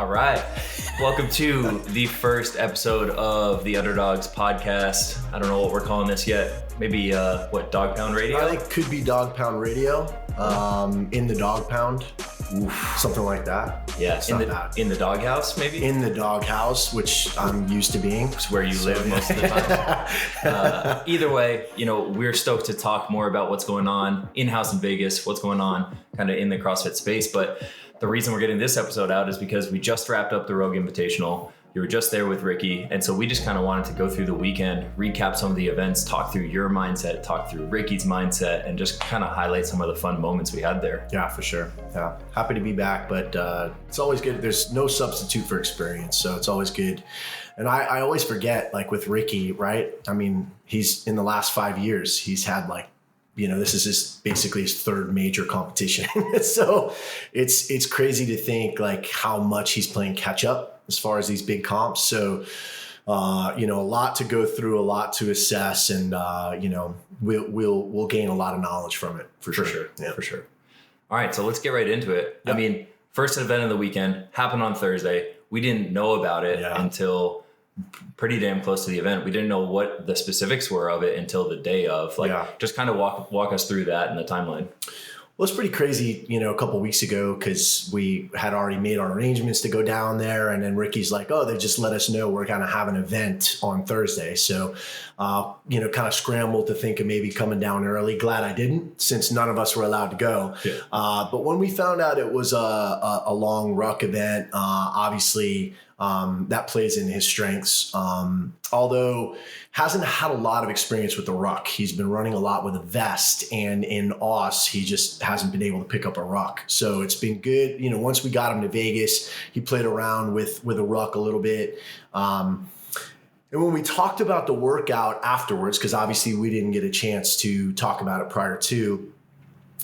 All right. Welcome to the first episode of the Underdogs podcast. I don't know what we're calling this yet. Maybe, Dog Pound Radio? I think it could be Dog Pound Radio. In the Dog Pound. Oof, something like that. Yeah, in the doghouse, maybe? In the doghouse, which I'm used to being. It's where you live most of the time. Either way, we're stoked to talk more about what's going on in-house in Vegas, what's going on kind of in the CrossFit space. But the reason we're getting this episode out is because we just wrapped up the Rogue Invitational. You were just there with Ricky. And so we just kind of wanted to go through the weekend, recap some of the events, talk through your mindset, talk through Ricky's mindset, and just kind of highlight some of the fun moments we had there. Yeah, for sure. Yeah. Happy to be back, but it's always good. There's no substitute for experience. So it's always good. And I always forget, like with Ricky, right? I mean, he's in the last 5 years, he's had this is basically his third major competition. So it's crazy to think like how much he's playing catch up as far as these big comps. So, a lot to go through, a lot to assess, and, we'll gain a lot of knowledge from it for sure. Yeah, for sure. All right. So let's get right into it. Yep. I mean, first event of the weekend happened on Thursday. We didn't know about it until pretty damn close to the event. We didn't know what the specifics were of it until the day of. Just kind of walk us through that in the timeline. Well, it's pretty crazy, a couple of weeks ago, because we had already made our arrangements to go down there. And then Ricky's like, they just let us know we're going to have an event on Thursday. So, kind of scrambled to think of maybe coming down early. Glad I didn't, since none of us were allowed to go. Yeah. But when we found out it was a long ruck event, obviously that plays into his strengths. Although hasn't had a lot of experience with the ruck. He's been running a lot with a vest, and in Aus, he just hasn't been able to pick up a ruck. So it's been good. Once we got him to Vegas, he played around with a ruck a little bit. And when we talked about the workout afterwards, because obviously we didn't get a chance to talk about it prior to,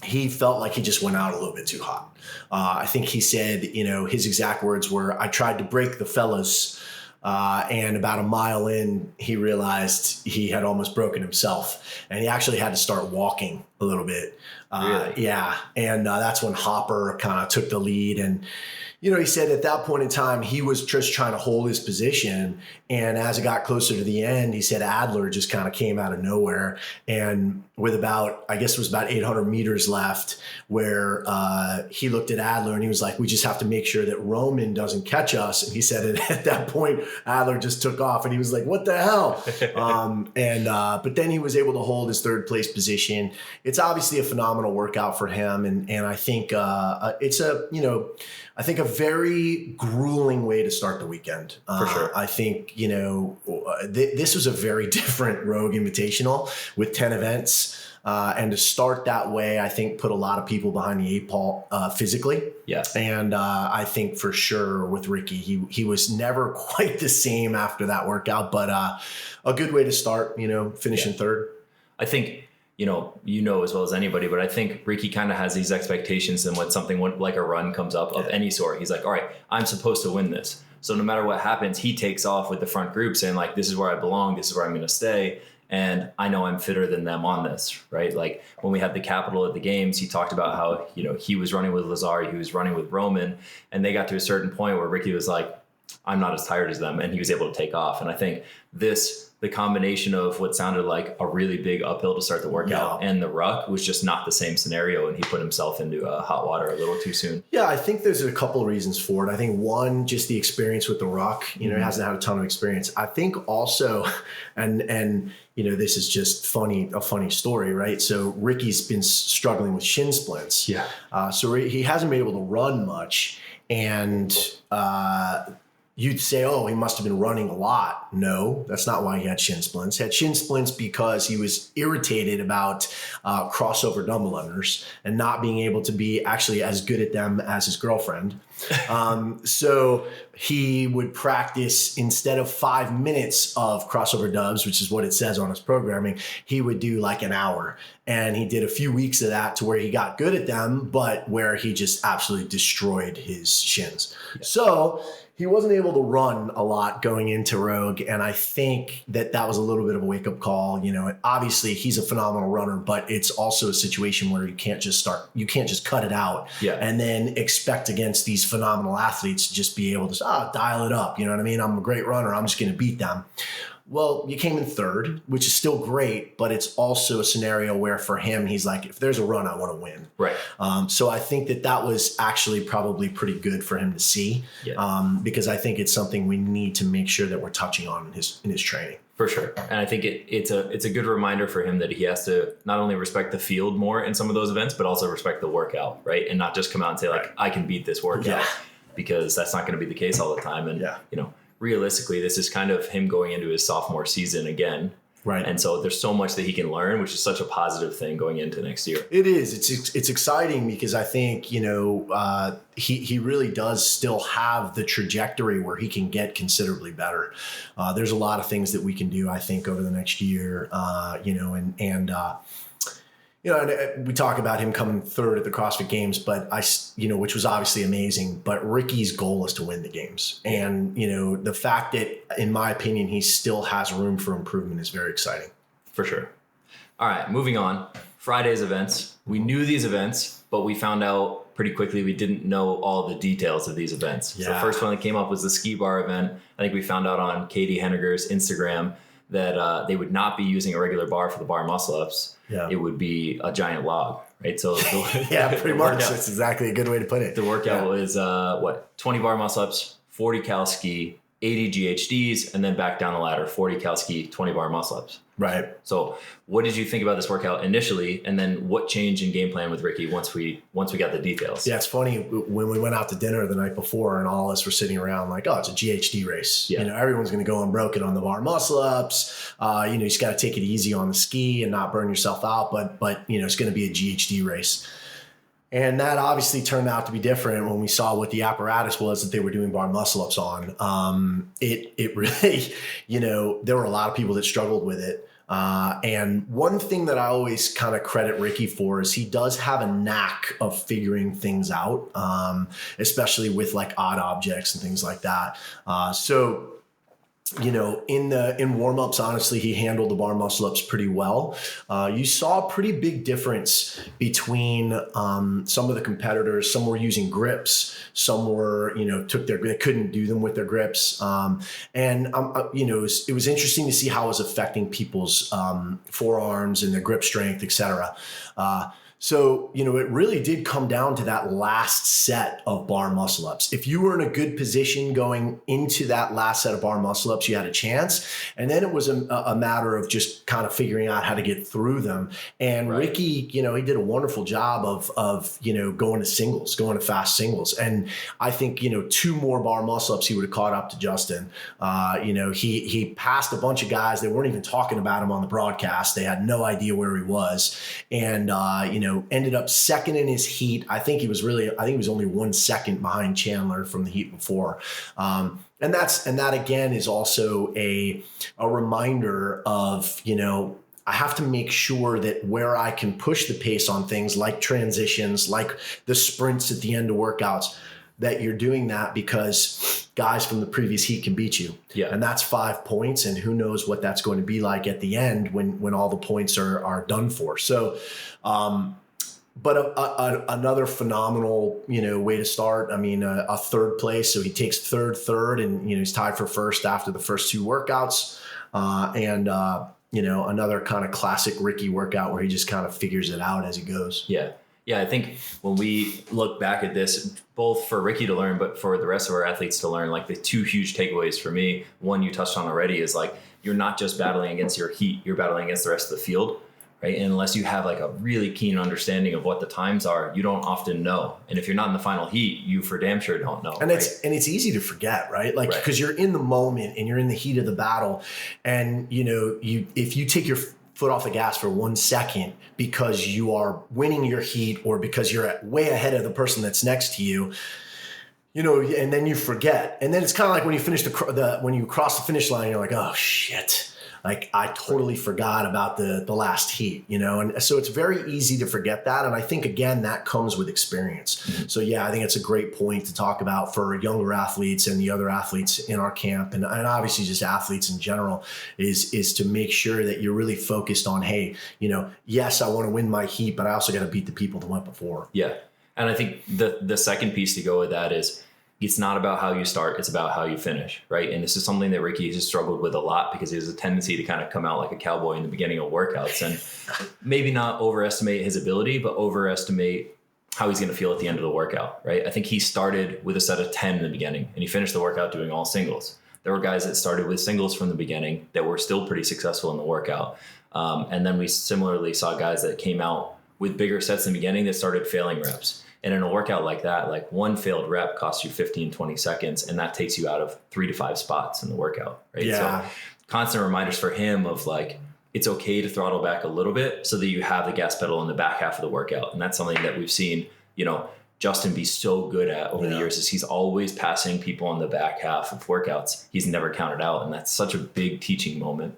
he felt like he just went out a little bit too hot. I think he said, his exact words were, "I tried to break the fellas." And about a mile in, he realized he had almost broken himself, and he actually had to start walking a little bit. Really? Yeah. And that's when Hopper kind of took the lead. And, he said at that point in time, he was just trying to hold his position. And as it got closer to the end, he said Adler just kind of came out of nowhere. And with about 800 meters left, where he looked at Adler and he was like, "We just have to make sure that Roman doesn't catch us." And he said at that point, Adler just took off, and he was like, "What the hell?" But then he was able to hold his third place position. It's obviously a phenomenal workout for him. And I think it's a very grueling way to start the weekend. For sure. I think, this was a very different Rogue Invitational with 10 events. And to start that way, I think put a lot of people behind the eight ball physically. Yeah. And I think for sure with Ricky, he was never quite the same after that workout, but a good way to start, finishing third. I think, as well as anybody, but I think Ricky kind of has these expectations, and when something like a run comes up of any sort, he's like, all right, I'm supposed to win this. So no matter what happens, he takes off with the front group saying like, this is where I belong. This is where I'm going to stay. And I know I'm fitter than them on this, right? Like when we had the Capitol at the games, he talked about how, he was running with Lazar, he was running with Roman, and they got to a certain point where Ricky was like, I'm not as tired as them. And he was able to take off. And I think the combination of what sounded like a really big uphill to start the workout and the ruck was just not the same scenario. And he put himself into hot water a little too soon. Yeah, I think there's a couple of reasons for it. I think one, just the experience with the ruck, he hasn't had a ton of experience. I think also, and this is just a funny story, right? So Ricky's been struggling with shin splints. Yeah. So he hasn't been able to run much. And, you'd say, he must have been running a lot. No, that's not why he had shin splints. He had shin splints because he was irritated about crossover dumbbell unders and not being able to be actually as good at them as his girlfriend. So he would practice, instead of 5 minutes of crossover dubs, which is what it says on his programming, he would do like an hour. And he did a few weeks of that to where he got good at them, but where he just absolutely destroyed his shins. Yeah. So he wasn't able to run a lot going into Rogue. And I think that was a little bit of a wake up call. Obviously he's a phenomenal runner, but it's also a situation where you can't just cut it out and then expect against these phenomenal athletes to just be able to dial it up. You know what I mean? I'm a great runner. I'm just going to beat them. Well, you came in third, which is still great, but it's also a scenario where for him, he's like, if there's a run, I want to win. Right. So I think that was actually probably pretty good for him to see, because I think it's something we need to make sure that we're touching on in his training. For sure. And I think it's a good reminder for him that he has to not only respect the field more in some of those events, but also respect the workout, right? And not just come out and say like, I can beat this workout, because that's not going to be the case all the time. And, realistically, this is kind of him going into his sophomore season again. Right. And so there's so much that he can learn, which is such a positive thing going into next year. It is. It's exciting because I think, he really does still have the trajectory where he can get considerably better. There's a lot of things that we can do, I think, over the next year, and we talk about him coming third at the CrossFit Games, but which was obviously amazing, but Ricky's goal is to win the games. And, the fact that, in my opinion, he still has room for improvement is very exciting. For sure. All right, moving on. Friday's events. We knew these events, but we found out pretty quickly we didn't know all the details of these events. Yeah. So the first one that came up was the ski bar event. I think we found out on Katie Henniger's Instagram that they would not be using a regular bar for the bar muscle ups. Yeah. It would be a giant log, right? So pretty much. That's exactly a good way to put it. The workout was 20 bar muscle ups, 40 cal ski, 80 GHDs, and then back down the ladder, 40 cal ski, 20 bar muscle ups. Right. So what did you think about this workout initially? And then what changed in game plan with Ricky once we got the details? Yeah, it's funny when we went out to dinner the night before and all of us were sitting around like, oh, it's a GHD race. Yeah. Everyone's going to go unbroken on the bar muscle ups. You just got to take it easy on the ski and not burn yourself out. But it's going to be a GHD race. And that obviously turned out to be different when we saw what the apparatus was that they were doing bar muscle ups on. It really, there were a lot of people that struggled with it. And one thing that I always kind of credit Ricky for is he does have a knack of figuring things out, especially with like odd objects and things like that. In warm-ups, honestly, he handled the bar muscle ups pretty well. You saw a pretty big difference between some of the competitors. Some were using grips. Some were, they couldn't do them with their grips. It was interesting to see how it was affecting people's forearms and their grip strength, et cetera. So, it really did come down to that last set of bar muscle ups. If you were in a good position going into that last set of bar muscle ups, you had a chance. And then it was a matter of just kind of figuring out how to get through them. And right. Ricky, he did a wonderful job of going to fast singles. And I think, 2 more bar muscle ups, he would have caught up to Justin. He passed a bunch of guys. They weren't even talking about him on the broadcast. They had no idea where he was. And, ended up second in his heat. I think he was only 1 second behind Chandler from the heat before. And that again is also a reminder of, I have to make sure that where I can push the pace on things like transitions, like the sprints at the end of workouts, that you're doing that because guys from the previous heat can beat you. Yeah. And that's 5 points. And who knows what that's going to be like at the end when all the points are done for. So, but another phenomenal, way to start. I mean, a third place. So he takes third, and, he's tied for first after the first 2 workouts. Another kind of classic Ricky workout where he just kind of figures it out as he goes. Yeah. Yeah, I think when we look back at this, both for Ricky to learn, but for the rest of our athletes to learn, like the 2 huge takeaways for me, one you touched on already is like, you're not just battling against your heat, you're battling against the rest of the field, right? And unless you have like a really keen understanding of what the times are, you don't often know. And if you're not in the final heat, you for damn sure don't know. And it's easy to forget, right? Like, because you're in the moment and you're in the heat of the battle. And, if you take your foot off the gas for 1 second because you are winning your heat or because you're way ahead of the person that's next to you, and then you forget. And then it's kind of like when you finish when you cross the finish line, you're like, oh shit. like I totally forgot about the last heat, and so it's very easy to forget that. And I think, again, that comes with experience. Mm-hmm. So yeah, I think it's a great point to talk about for younger athletes and the other athletes in our camp, and obviously just athletes in general, is to make sure that you're really focused on, hey, yes, I want to win my heat, but I also got to beat the people that went before. Yeah. And I think the second piece to go with that is it's not about how you start, it's about how you finish, right? And this is something that Ricky has struggled with a lot because he has a tendency to kind of come out like a cowboy in the beginning of workouts and maybe not overestimate his ability, but overestimate how he's going to feel at the end of the workout, right? I think he started with a set of 10 in the beginning and he finished the workout doing all singles. There were guys that started with singles from the beginning that were still pretty successful in the workout. And then we similarly saw guys that came out with bigger sets in the beginning that started failing reps. And in a workout like that, like one failed rep costs you 15, 20 seconds, and that takes you out of 3 to 5 spots in the workout, right? Yeah. So constant reminders for him of like, it's okay to throttle back a little bit so that you have the gas pedal in the back half of the workout. And that's something that we've seen, Justin be so good at over the years is he's always passing people on the back half of workouts. He's never counted out. And that's such a big teaching moment.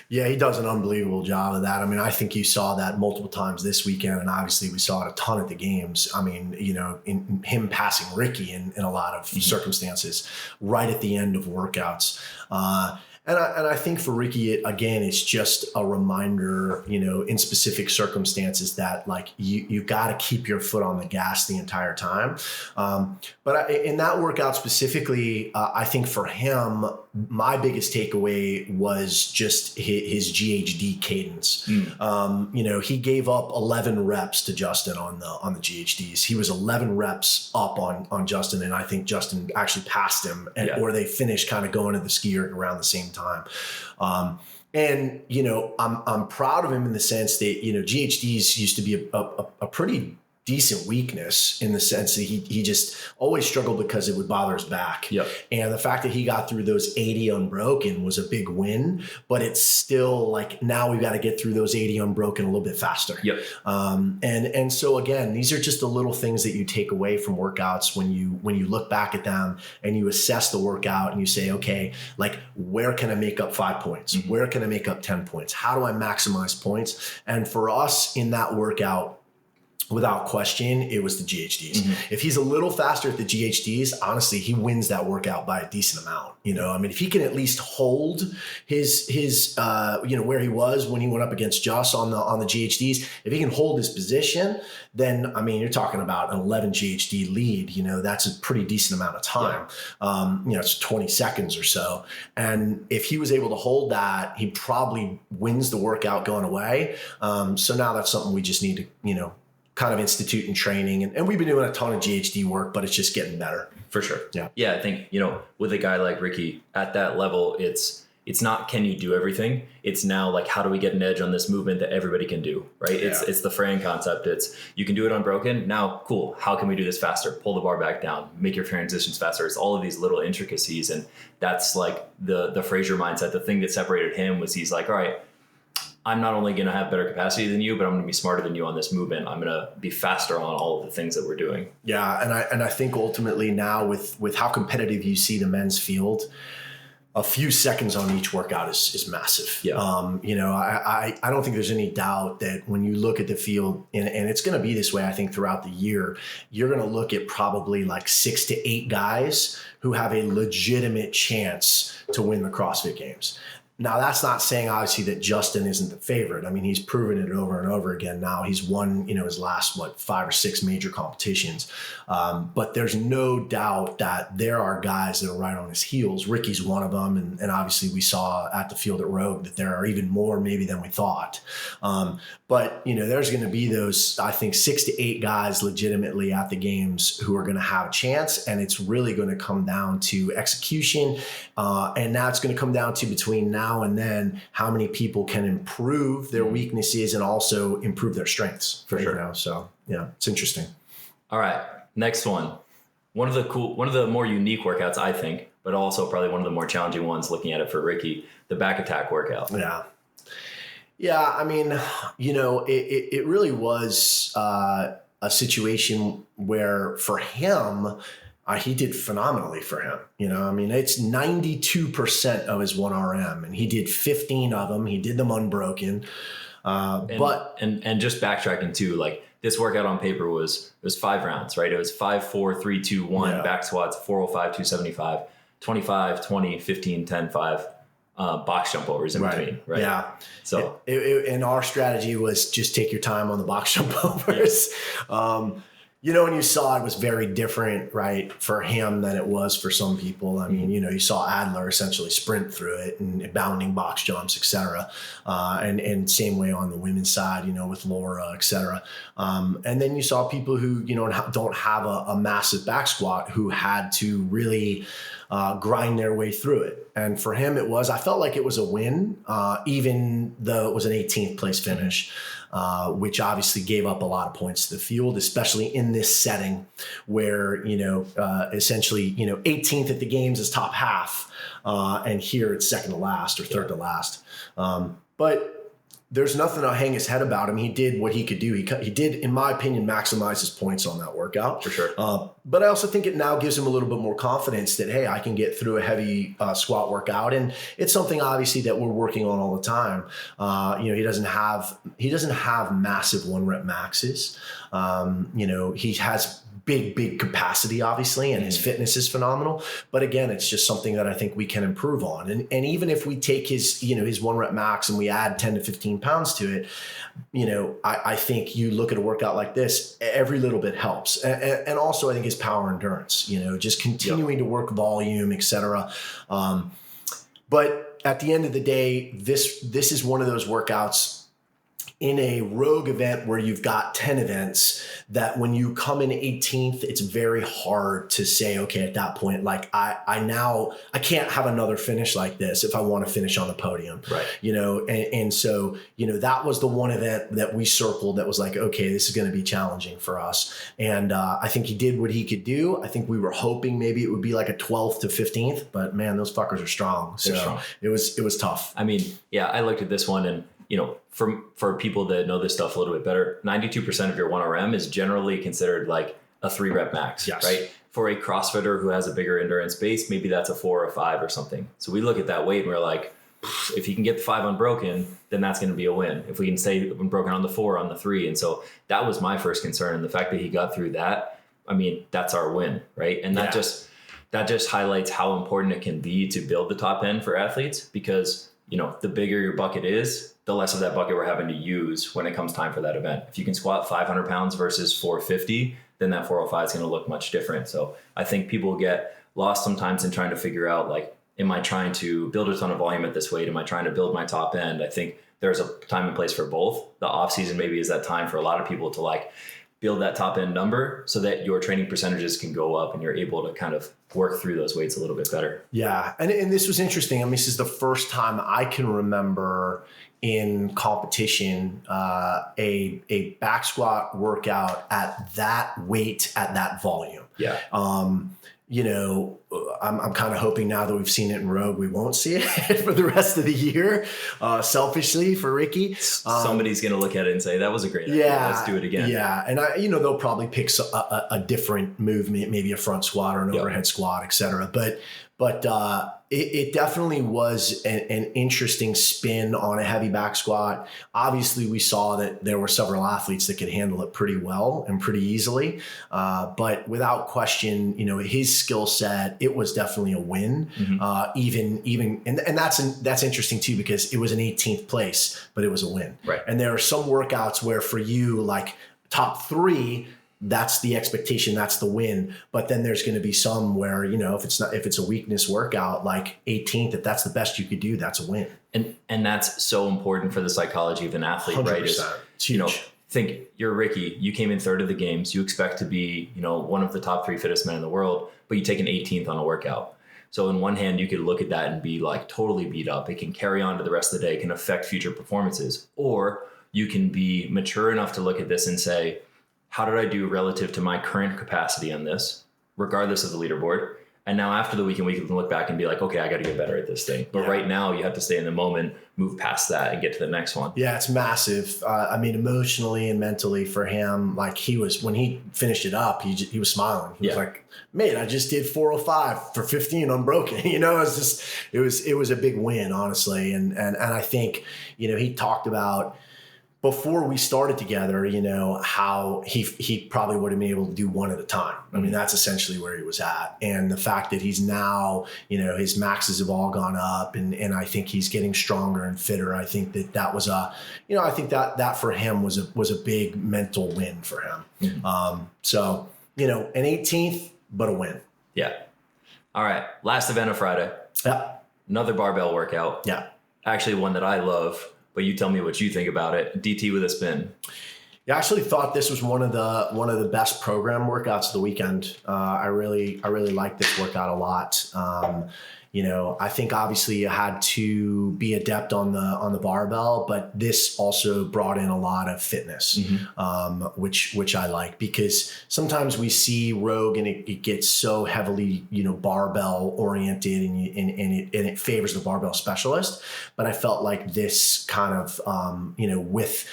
Yeah, he does an unbelievable job of that. I mean, I think you saw that multiple times this weekend, and obviously we saw it a ton at the games. I mean, in him passing Ricky in a lot of circumstances right at the end of workouts. And I think for Ricky, again, it's just a reminder, in specific circumstances that like you got to keep your foot on the gas the entire time. But in that workout specifically, I think for him, my biggest takeaway was just his GHD cadence. He gave up 11 reps to Justin on the GHDs. He was 11 reps up on Justin, and I think Justin actually passed him, or they finished kind of going to the skier around the same time. And I'm proud of him in the sense that GHDs used to be a pretty decent weakness in the sense that he just always struggled because it would bother his back. Yep. And the fact that he got through those 80 unbroken was a big win, but it's still like now we've got to get through those 80 unbroken a little bit faster. Yep. And so again, these are just the little things that you take away from workouts when you look back at them and you assess the workout and you say, okay, like where can I make up 5 points? Mm-hmm. Where can I make up 10 points? How do I maximize points? And for us in that workout, without question, it was the GHDs. Mm-hmm. If he's a little faster at the GHDs, honestly, he wins that workout by a decent amount. I mean, if he can at least hold his where he was when he went up against Joss on the GHDs, if he can hold his position, then I mean, you're talking about an 11 GHD lead. That's a pretty decent amount of time. Yeah. It's 20 seconds or so. And if he was able to hold that, he probably wins the workout going away. So now that's something we just need to, kind of institute in training. And we've been doing a ton of GHD work, but it's just getting better. For sure. Yeah. Yeah. I think, with a guy like Ricky at that level, it's not, can you do everything? It's now like, how do we get an edge on this movement that everybody can do? Right. Yeah. It's the fraying concept. It's, you can do it unbroken. Now, cool. How can we do this faster? Pull the bar back down, make your transitions faster. It's all of these little intricacies. And that's like the Fraser mindset. The thing that separated him was he's like, all right, I'm not only going to have better capacity than you, but I'm going to be smarter than you on this movement. I'm going to be faster on all of the things that we're doing. Yeah. And I think ultimately now with how competitive you see the men's field, a few seconds on each workout is massive. Yeah. I don't think there's any doubt that when you look at the field, and it's going to be this way, I think throughout the year, you're going to look at probably like 6 to 8 guys who have a legitimate chance to win the CrossFit Games. Now, that's not saying, obviously, that Justin isn't the favorite. I mean, he's proven it over and over again now. He's won, his last, 5 or 6 major competitions. But there's no doubt that there are guys that are right on his heels. Ricky's one of them. And obviously, we saw at the field at Rogue that there are even more maybe than we thought. But, there's going to be those, I think, 6 to 8 guys legitimately at the games who are going to have a chance. And it's really going to come down to execution. And now it's going to come down to between now and then how many people can improve their weaknesses and also improve their strengths. For sure. So, yeah, it's interesting. All right. Next one. One of the more unique workouts, I think, but also probably one of the more challenging ones looking at it for Ricky, the back attack workout. Yeah. Yeah, I mean, it really was a situation where for him, He did phenomenally for him. I mean, it's 92% of his 1RM, and he did 15 of them. He did them unbroken. And just backtracking too, like this workout on paper it was 5 rounds, right? It was 5, 4, 3, 2, 1 back squats, 405, 275, 25, 20, 15, 10, 5. Box jump overs in between, right? Yeah. So, and our strategy was just take your time on the box jump overs. And you saw it was very different, right, for him than it was for some people. I mean, you saw Adler essentially sprint through it and bounding box jumps, et cetera. And same way on the women's side, with Laura, et cetera. And then you saw people who, don't have a massive back squat who had to really grind their way through it. And for him, I felt like it was a win, even though it was an 18th place finish, which obviously gave up a lot of points to the field, especially in this setting where, essentially, 18th at the games is top half. And here it's second to last or third to last. But there's nothing to hang his head about him. He did what he could do. He did, in my opinion, maximize his points on that workout. For sure. But I also think it now gives him a little bit more confidence that, hey, I can get through a heavy squat workout. And it's something obviously that we're working on all the time. He doesn't have massive 1-rep maxes. He has big capacity, obviously, and his fitness is phenomenal. But again, it's just something that I think we can improve on. And even if we take his 1-rep max and we add 10 to 15 pounds to it, I think you look at a workout like this, every little bit helps. And also I think his power endurance, just continuing to work volume, et cetera. But at the end of the day, this is one of those workouts in a rogue event where you've got 10 events that when you come in 18th, it's very hard to say, okay, at that point, like I can't have another finish like this if I want to finish on the podium, right? And so, that was the one event that we circled that was like, okay, this is going to be challenging for us. And I think he did what he could do. I think we were hoping maybe it would be like a 12th to 15th, but man, those fuckers are strong. So strong. It was tough. I mean, yeah, I looked at this one and, for people that know this stuff a little bit better, 92% of your 1RM is generally considered like a 3-rep max, right? For a CrossFitter who has a bigger endurance base, maybe that's a 4 or 5 or something. So we look at that weight and we're like, if he can get the 5 unbroken, then that's going to be a win. If we can stay unbroken on the 4, on the 3. And so that was my first concern. And the fact that he got through that, I mean, that's our win, right? And that just highlights how important it can be to build the top end for athletes because, the bigger your bucket is, the less of that bucket we're having to use when it comes time for that event. If you can squat 500 pounds versus 450, then that 405 is going to look much different. So I think people get lost sometimes in trying to figure out, like, am I trying to build a ton of volume at this weight? Am I trying to build my top end? I think there's a time and place for both. The off season maybe is that time for a lot of people to like build that top end number so that your training percentages can go up and you're able to kind of work through those weights a little bit better. Yeah. And this was interesting. I mean, this is the first time I can remember in competition, a back squat workout at that weight, at that volume. Yeah. I'm kind of hoping now that we've seen it in Rogue, we won't see it for the rest of the year, selfishly for Ricky. Somebody's going to look at it and say, that was a great idea. Let's do it again. Yeah. And they'll probably pick a different movement, maybe a front squat or an overhead squat, et cetera. But it definitely was an interesting spin on a heavy back squat. Obviously, we saw that there were several athletes that could handle it pretty well and pretty easily. But without question, his skill set, it was definitely a win. Mm-hmm. And that's interesting too, because it was an 18th place, but it was a win. Right. And there are some workouts where for you, like top 3, that's the expectation, that's the win. But then there's going to be some where, if it's a weakness workout, like 18th, if that's the best you could do, that's a win. And that's so important for the psychology of an athlete, 100%. Right? It's huge. Think you're Ricky, you came in 3rd of the games, you expect to be, one of the top 3 fittest men in the world, but you take an 18th on a workout. So in one hand, you could look at that and be like totally beat up. It can carry on to the rest of the day, it can affect future performances. Or you can be mature enough to look at this and say, how did I do relative to my current capacity on this, regardless of the leaderboard? And now after the weekend, we can look back and be like, okay, I got to get better at this thing. But right now you have to stay in the moment, move past that and get to the next one. Yeah, it's massive. I mean, emotionally and mentally for him, like when he finished it up, he was smiling. He was like, mate, I just did 405 for 15 unbroken. You know, it was a big win, honestly. And I think, you know, he talked about, before we started together, you know, how he probably would have been able to do one at a time. I mean, that's essentially where he was at. And the fact that he's now, you know, his maxes have all gone up and I think he's getting stronger and fitter. I think that was I think that for him was a big mental win for him. Mm-hmm. So, you know, an 18th, but a win. Yeah. All right. Last event of Friday. Yeah. Another barbell workout. Yeah. Actually one that I love. But you tell me what you think about it. DT with a spin. Yeah, I actually thought this was one of the best program workouts of the weekend. I really liked this workout a lot. You know, I think obviously you had to be adept on the barbell, but this also brought in a lot of fitness, which I like, because sometimes we see Rogue and it gets so heavily, you know, barbell oriented and it favors the barbell specialist. But I felt like this kind of, you know, with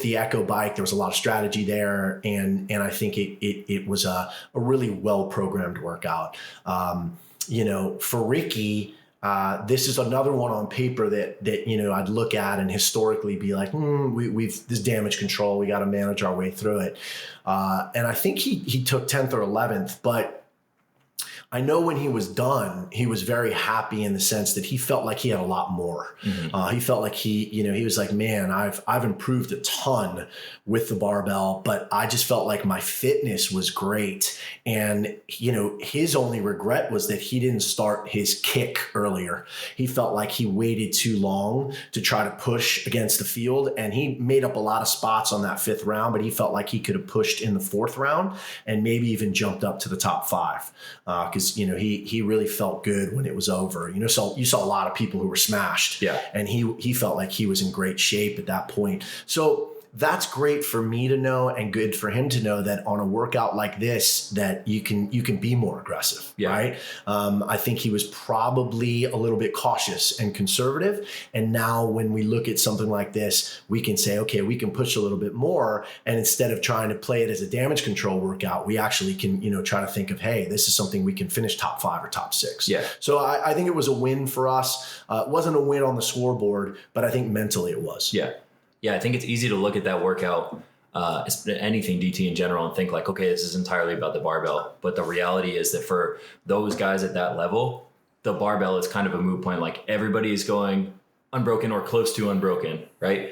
the Echo bike, there was a lot of strategy there, and I think it was a really well programmed workout. You know, for Ricky, this is another one on paper that you know, I'd look at and historically be like, we've this damage control, we got to manage our way through it. And I think he took 10th or 11th, but I know when he was done, he was very happy in the sense that he felt like he had a lot more. He felt like he was like, man, I've improved a ton with the barbell, but I just felt like my fitness was great. And, you know, his only regret was that he didn't start his kick earlier. He felt like he waited too long to try to push against the field. And he made up a lot of spots on that 5th round, but he felt like he could have pushed in the 4th round and maybe even jumped up to the top 5. Because, you know, he really felt good when it was over. You know, so you saw a lot of people who were smashed. Yeah. And he felt like he was in great shape at that point. So that's great for me to know and good for him to know that on a workout like this, that you can be more aggressive, right? I think he was probably a little bit cautious and conservative. And now when we look at something like this, we can say, okay, we can push a little bit more. And instead of trying to play it as a damage control workout, we actually can, you know, try to think of, hey, this is something we can finish top 5 or top 6. Yeah. So I think it was a win for us. It wasn't a win on the scoreboard, but I think mentally it was. Yeah. Yeah, I think it's easy to look at that workout, anything DT in general, and think like, okay, this is entirely about the barbell. But the reality is that for those guys at that level, the barbell is kind of a moot point. Like everybody is going unbroken or close to unbroken, right?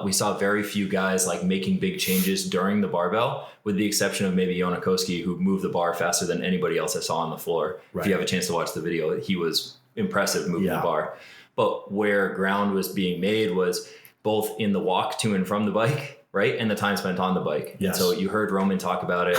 We saw very few guys like making big changes during the barbell, with the exception of maybe Jonakoski, who moved the bar faster than anybody else I saw on the floor. Right. If you have a chance to watch the video, he was impressive moving the bar. But where ground was being made was both in the walk to and from the bike, right? And the time spent on the bike. Yes. And so you heard Roman talk about it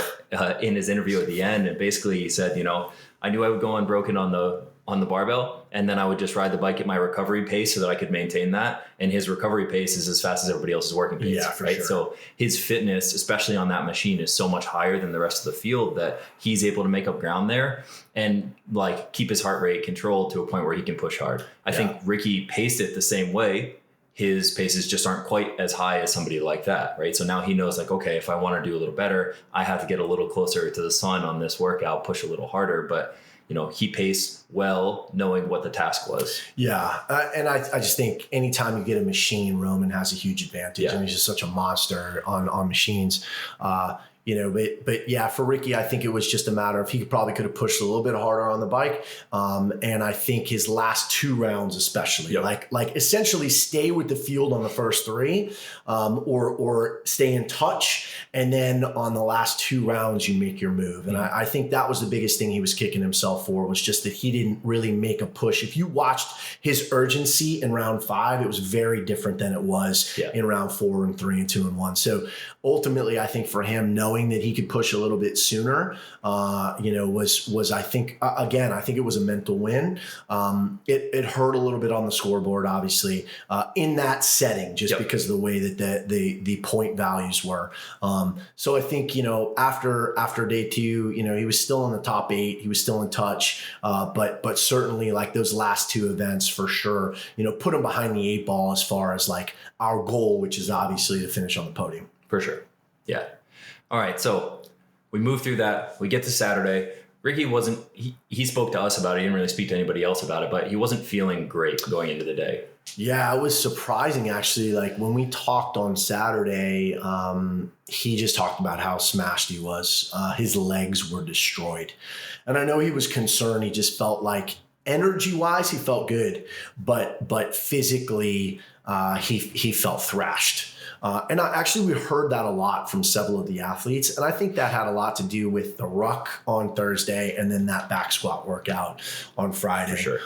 in his interview at the end. And basically he said, you know, I knew I would go unbroken on the barbell, and then I would just ride the bike at my recovery pace so that I could maintain that. And his recovery pace is as fast as everybody else's working pace, right? Sure. So his fitness, especially on that machine, is so much higher than the rest of the field that he's able to make up ground there and like keep his heart rate controlled to a point where he can push hard. I think Ricky paced it the same way. His paces just aren't quite as high as somebody like that, right? So now he knows like, okay, if I want to do a little better, I have to get a little closer to the sun on this workout, push a little harder. But, you know, he paced well, knowing what the task was. Yeah. And I just think anytime you get a machine, Roman has a huge advantage. And he's just such a monster on machines. You know, but yeah, for Ricky, I think it was just a matter of he probably could have pushed a little bit harder on the bike. And I think his last 2 rounds, especially, like essentially stay with the field on the first 3, or stay in touch. And then on the last 2 rounds, you make your move. And I think that was the biggest thing he was kicking himself for, was just that he didn't really make a push. If you watched his urgency in round 5, it was very different than it was in round 4 and 3 and 2 and 1. So ultimately, I think for him, knowing knowing that he could push a little bit sooner, was I think, again, I think it was a mental win. It hurt a little bit on the scoreboard, obviously, in that setting, just because of the way that the point values were. So I think, after day 2, he was still in the top 8, he was still in touch, but certainly like those last 2 events for sure, put him behind the 8 ball as far as like our goal, which is obviously to finish on the podium. For sure. Yeah. All right. So we move through that. We get to Saturday. Ricky he spoke to us about it. He didn't really speak to anybody else about it, but he wasn't feeling great going into the day. Yeah, it was surprising actually. Like when we talked on Saturday, he just talked about how smashed he was. His legs were destroyed. And I know he was concerned. He just felt like energy-wise, he felt good, but physically, he felt thrashed. And we heard that a lot from several of the athletes. And I think that had a lot to do with the ruck on Thursday and then that back squat workout on Friday. For sure.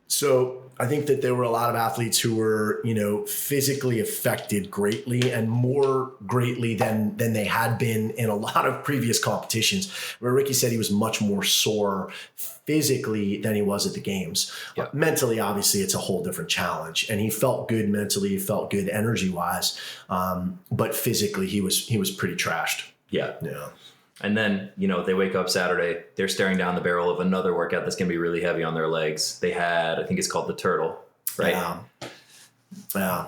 So I think that there were a lot of athletes who were, physically affected greatly and more greatly than they had been in a lot of previous competitions, where Ricky said he was much more sore physically than he was at the games. Yep. Mentally, obviously, it's a whole different challenge. And he felt good mentally, he felt good energy-wise. But physically, he was pretty trashed. Yeah. Yeah. And then, they wake up Saturday, they're staring down the barrel of another workout that's going to be really heavy on their legs. They had, I think it's called the turtle, right? Yeah.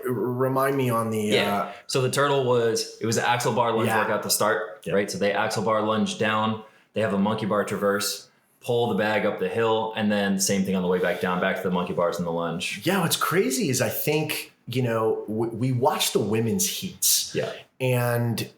Remind me on the... So the turtle it was an axle bar lunge workout to start, right? So they axle bar lunge down. They have a monkey bar traverse, pull the bag up the hill, and then the same thing on the way back down, back to the monkey bars and the lunge. Yeah, what's crazy is I think, we watched the women's heats. Yeah. And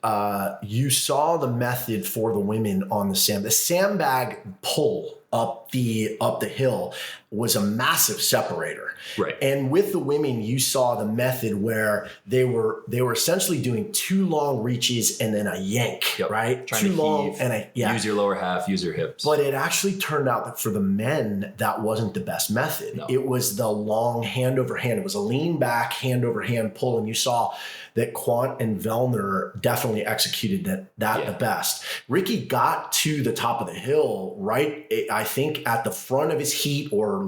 you saw the method for the women on the sandbag pull up the hill was a massive separator. Right. And with the women, you saw the method where they were essentially doing 2 long reaches and then a yank, right? Trying to long heave, and use your lower half, use your hips. But it actually turned out that for the men, that wasn't the best method. No. It was the long hand over hand. It was a lean back, hand over hand pull. And you saw that Quant and Vellner definitely executed that the best. Ricky got to the top of the hill, right? I think at the front of his heat or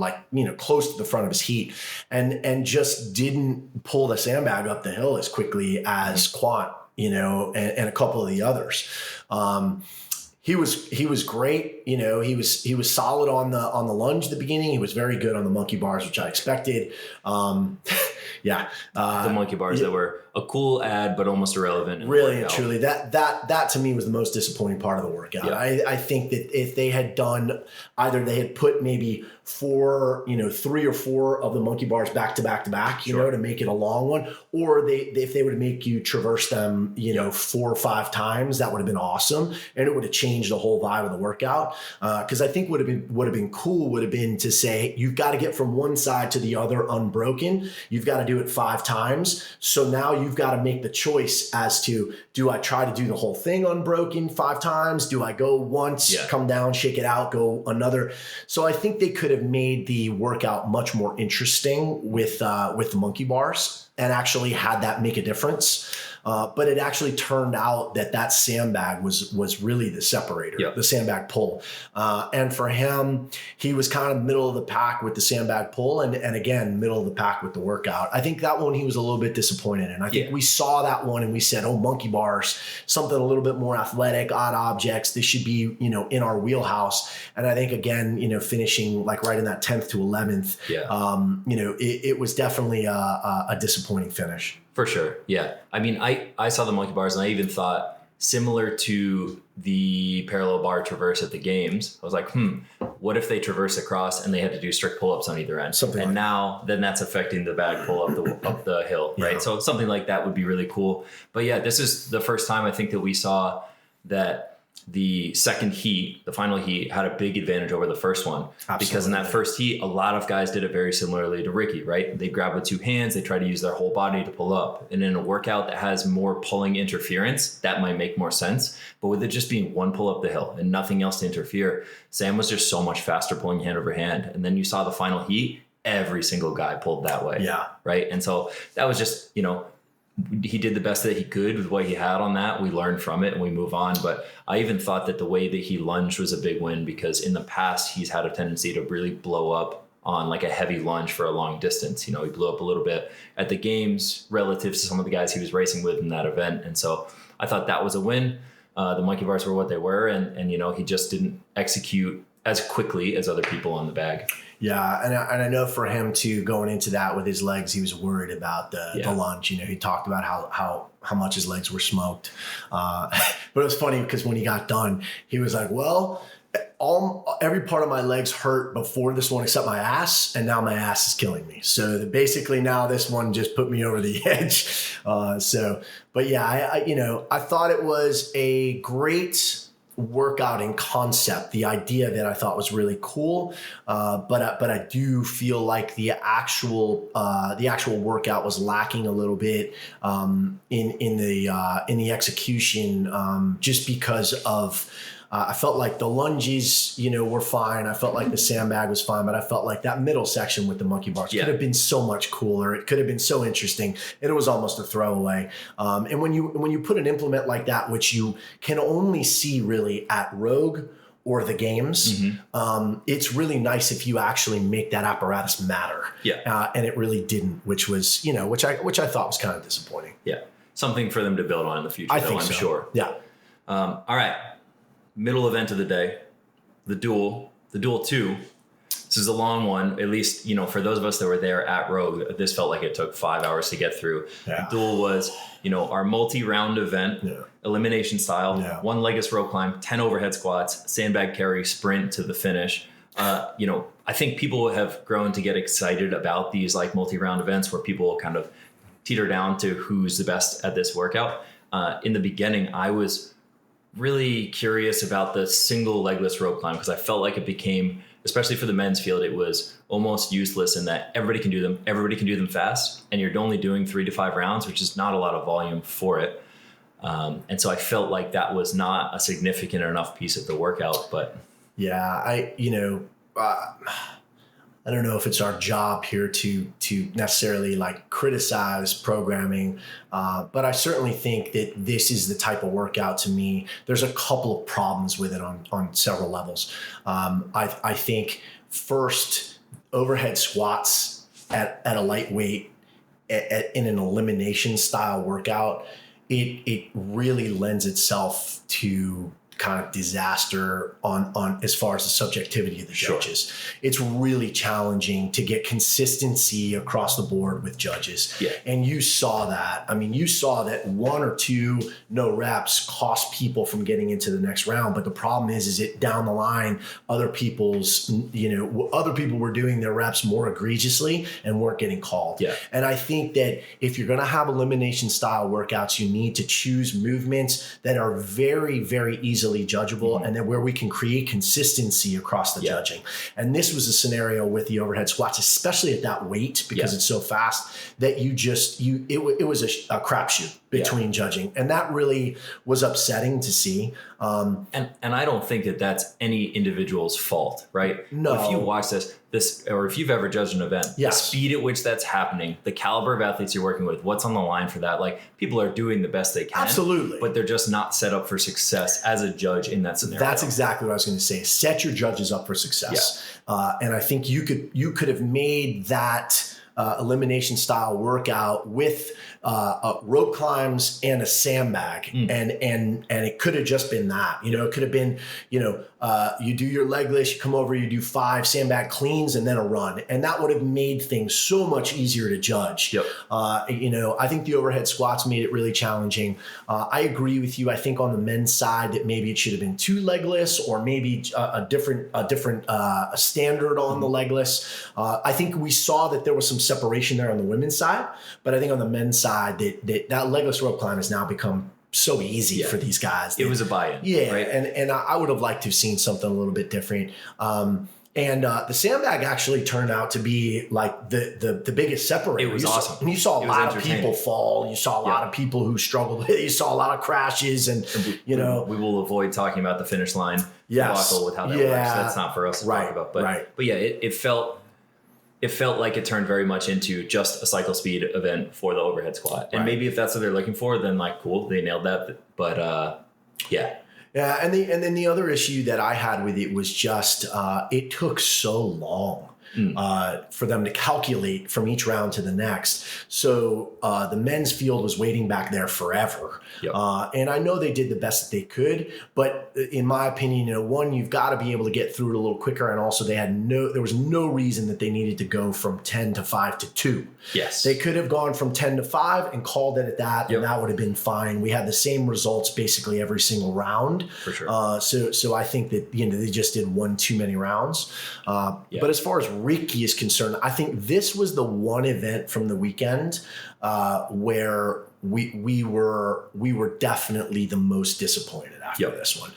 close to the front of his heat and just didn't pull the sandbag up the hill as quickly as Quant, and a couple of the others. He was great. He was solid on the lunge at the beginning. He was very good on the monkey bars, which I expected. The monkey bars that were a cool ad, but almost irrelevant. Really and truly, that to me was the most disappointing part of the workout. Yeah. I think that if they had done either, they had put maybe 3 or 4 of the monkey bars back to back to back, to make it a long one, or if they would make you traverse them, 4 or 5 times, that would have been awesome, and it would have changed the whole vibe of the workout. Because I think would have been cool would have been to say you've got to get from one side to the other unbroken. You've got to do it 5 times. So now you've got to make the choice as to, do I try to do the whole thing unbroken 5 times? Do I go once, come down, shake it out, go another? So I think they could have made the workout much more interesting with the monkey bars and actually had that make a difference. But it actually turned out that sandbag was really the separator, the sandbag pull. And for him, he was kind of middle of the pack with the sandbag pull and again, middle of the pack with the workout. I think that one he was a little bit disappointed in. I think we saw that one and we said, oh, monkey bars, something a little bit more athletic, odd objects. This should be, in our wheelhouse. And I think, again, finishing like right in that 10th to 11th, it was definitely a disappointing finish. For sure. Yeah. I mean, I saw the monkey bars and I even thought similar to the parallel bar traverse at the games. I was like, what if they traverse across and they had to do strict pull-ups on either end? Then that's affecting the bag pull up the hill, right? Yeah. So something like that would be really cool. But yeah, this is the first time I think that we saw that the second heat, the final heat, had a big advantage over the first one. Absolutely. Because in that first heat, a lot of guys did it very similarly to Ricky, right? They grab with 2 hands, they try to use their whole body to pull up. And in a workout that has more pulling interference, that might make more sense. But with it just being one pull up the hill and nothing else to interfere, Sam was just so much faster pulling hand over hand. And then you saw the final heat, every single guy pulled that way. Yeah. Right. And so that was just, he did the best that he could with what he had on that. We learned from it and we move on. But I even thought that the way that he lunged was a big win, because in the past he's had a tendency to really blow up on like a heavy lunge for a long distance. You know, he blew up a little bit at the games relative to some of the guys he was racing with in that event. And so I thought that was a win. The monkey bars were what they were. And you know, he just didn't execute as quickly as other people on the bag. Yeah, and I know for him too, going into that with his legs, he was worried about the lunge. You know, he talked about how much his legs were smoked. But it was funny because when he got done, he was like, well, every part of my legs hurt before this one except my ass, and now my ass is killing me. So basically now this one just put me over the edge. But yeah, I thought it was a great workout in concept, the idea that I thought was really cool, but I do feel like the actual workout was lacking a little bit in the execution, just because of I felt like the lunges, were fine. I felt like the sandbag was fine, but I felt like that middle section with the monkey bars could have been so much cooler. It could have been so interesting, and it was almost a throwaway. And when you put an implement like that, which you can only see really at Rogue or the games, it's really nice if you actually make that apparatus matter. And it really didn't, which was which I thought was kind of disappointing. Yeah, something for them to build on in the future. I'm sure. Yeah. All right. Middle event of the day, the duel 2. This is a long one, at least, for those of us that were there at Rogue. This felt like it took 5 hours to get through. The duel was, our multi-round event, elimination style, 1 legless rope climb, 10 overhead squats, sandbag carry, sprint to the finish. I think people have grown to get excited about these like multi-round events where people kind of teeter down to who's the best at this workout. In the beginning, I was really curious about the single legless rope climb, because I felt like it became, especially for the men's field, it was almost useless in that everybody can do them fast, and you're only doing 3 to 5 rounds, which is not a lot of volume for it. And so I felt like that was not a significant enough piece of the workout. But I don't know if it's our job here to necessarily like criticize programming, but I certainly think that this is the type of workout, to me, there's a couple of problems with it on several levels. I think first, overhead squats at a lightweight in an elimination style workout, it really lends itself to kind of disaster on as far as the subjectivity of the judges. It's really challenging to get consistency across the board with judges. And you saw that. I mean, you saw that 1 or 2 no reps cost people from getting into the next round. But the problem is it down the line, other people were doing their reps more egregiously and weren't getting called. And I think that if you're going to have elimination style workouts, you need to choose movements that are very, very easily judgeable, and then where we can create consistency across the judging. And this was a scenario with the overhead squats, especially at that weight, because it's so fast that it was a crapshoot between judging, and that really was upsetting to see. And I don't think that that's any individual's fault, right? No. If you watch this, or if you've ever judged an event, the speed at which that's happening, the caliber of athletes you're working with, what's on the line for that, like, people are doing the best they can. Absolutely. But they're just not set up for success as a judge in that scenario. That's exactly what I was going to say. Set your judges up for success. And I think you could have made that elimination style workout with rope climbs and a sandbag, and it could have just been that. It could have been you do your legless, you come over, you do 5 sandbag cleans and then a run, and that would have made things so much easier to judge. I think the overhead squats made it really challenging. I agree with you. I think on the men's side that maybe it should have been 2 legless, or maybe a different standard on the legless. I think we saw that there was some separation there on the women's side, but I think on the men's side that legless rope climb has now become so easy for these guys. It was a buy-in. Right? And I would have liked to have seen something a little bit different. And the sandbag actually turned out to be like the biggest separator. It was awesome. You saw a lot of people fall. You saw a lot of people who struggled. You saw a lot of crashes, and we will avoid talking about the finish line debacle with how that works. That's not for us to talk about. But yeah, it felt it felt like it turned very much into just a cycle speed event for the overhead squat. And maybe if that's what they're looking for, then like, cool, they nailed that. But yeah. Yeah. And then the other issue that I had with it was just, it took so long. For them to calculate from each round to the next. So the men's field was waiting back there forever. Yep. And I know they did the best that they could, but in my opinion, one, you've got to be able to get through it a little quicker. And also there was no reason that they needed to go from 10 to 5 to 2. Yes. They could have gone from 10 to 5 and called it at that, and that would have been fine. We had the same results basically every single round. For sure. So I think that, they just did one too many rounds. But as far as Ricky is concerned, I think this was the one event from the weekend where we were definitely the most disappointed after this one.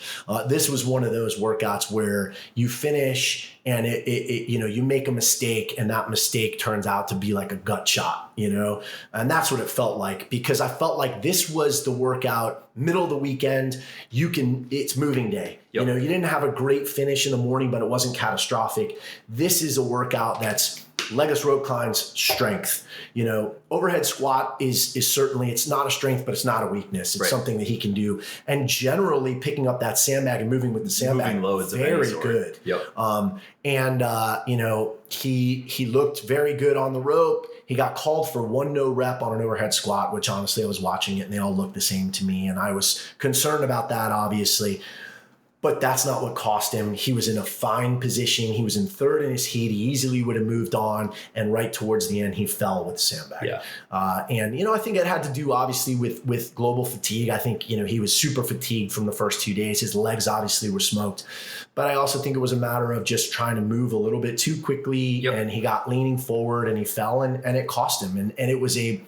This was one of those workouts where you finish and you make a mistake and that mistake turns out to be like a gut shot, and that's what it felt like, because I felt like this was the workout middle of the weekend. It's moving day. Yep. You didn't have a great finish in the morning, but it wasn't catastrophic. This is a workout that's legless rope climbs, strength. Overhead squat is certainly, it's not a strength, but it's not a weakness. It's something that he can do. And generally picking up that sandbag and moving with the sandbag, very good. Yep. He looked very good on the rope. He got called for one no rep on an overhead squat, which honestly I was watching it and they all looked the same to me. And I was concerned about that, obviously. But that's not what cost him. He was in a fine position. He was in third in his heat. He easily would have moved on. And right towards the end, he fell with the sandbag. Yeah. I think it had to do, obviously, with global fatigue. I think, he was super fatigued from the first 2 days. His legs obviously were smoked. But I also think it was a matter of just trying to move a little bit too quickly. Yep. And he got leaning forward and he fell and it cost him. And it was a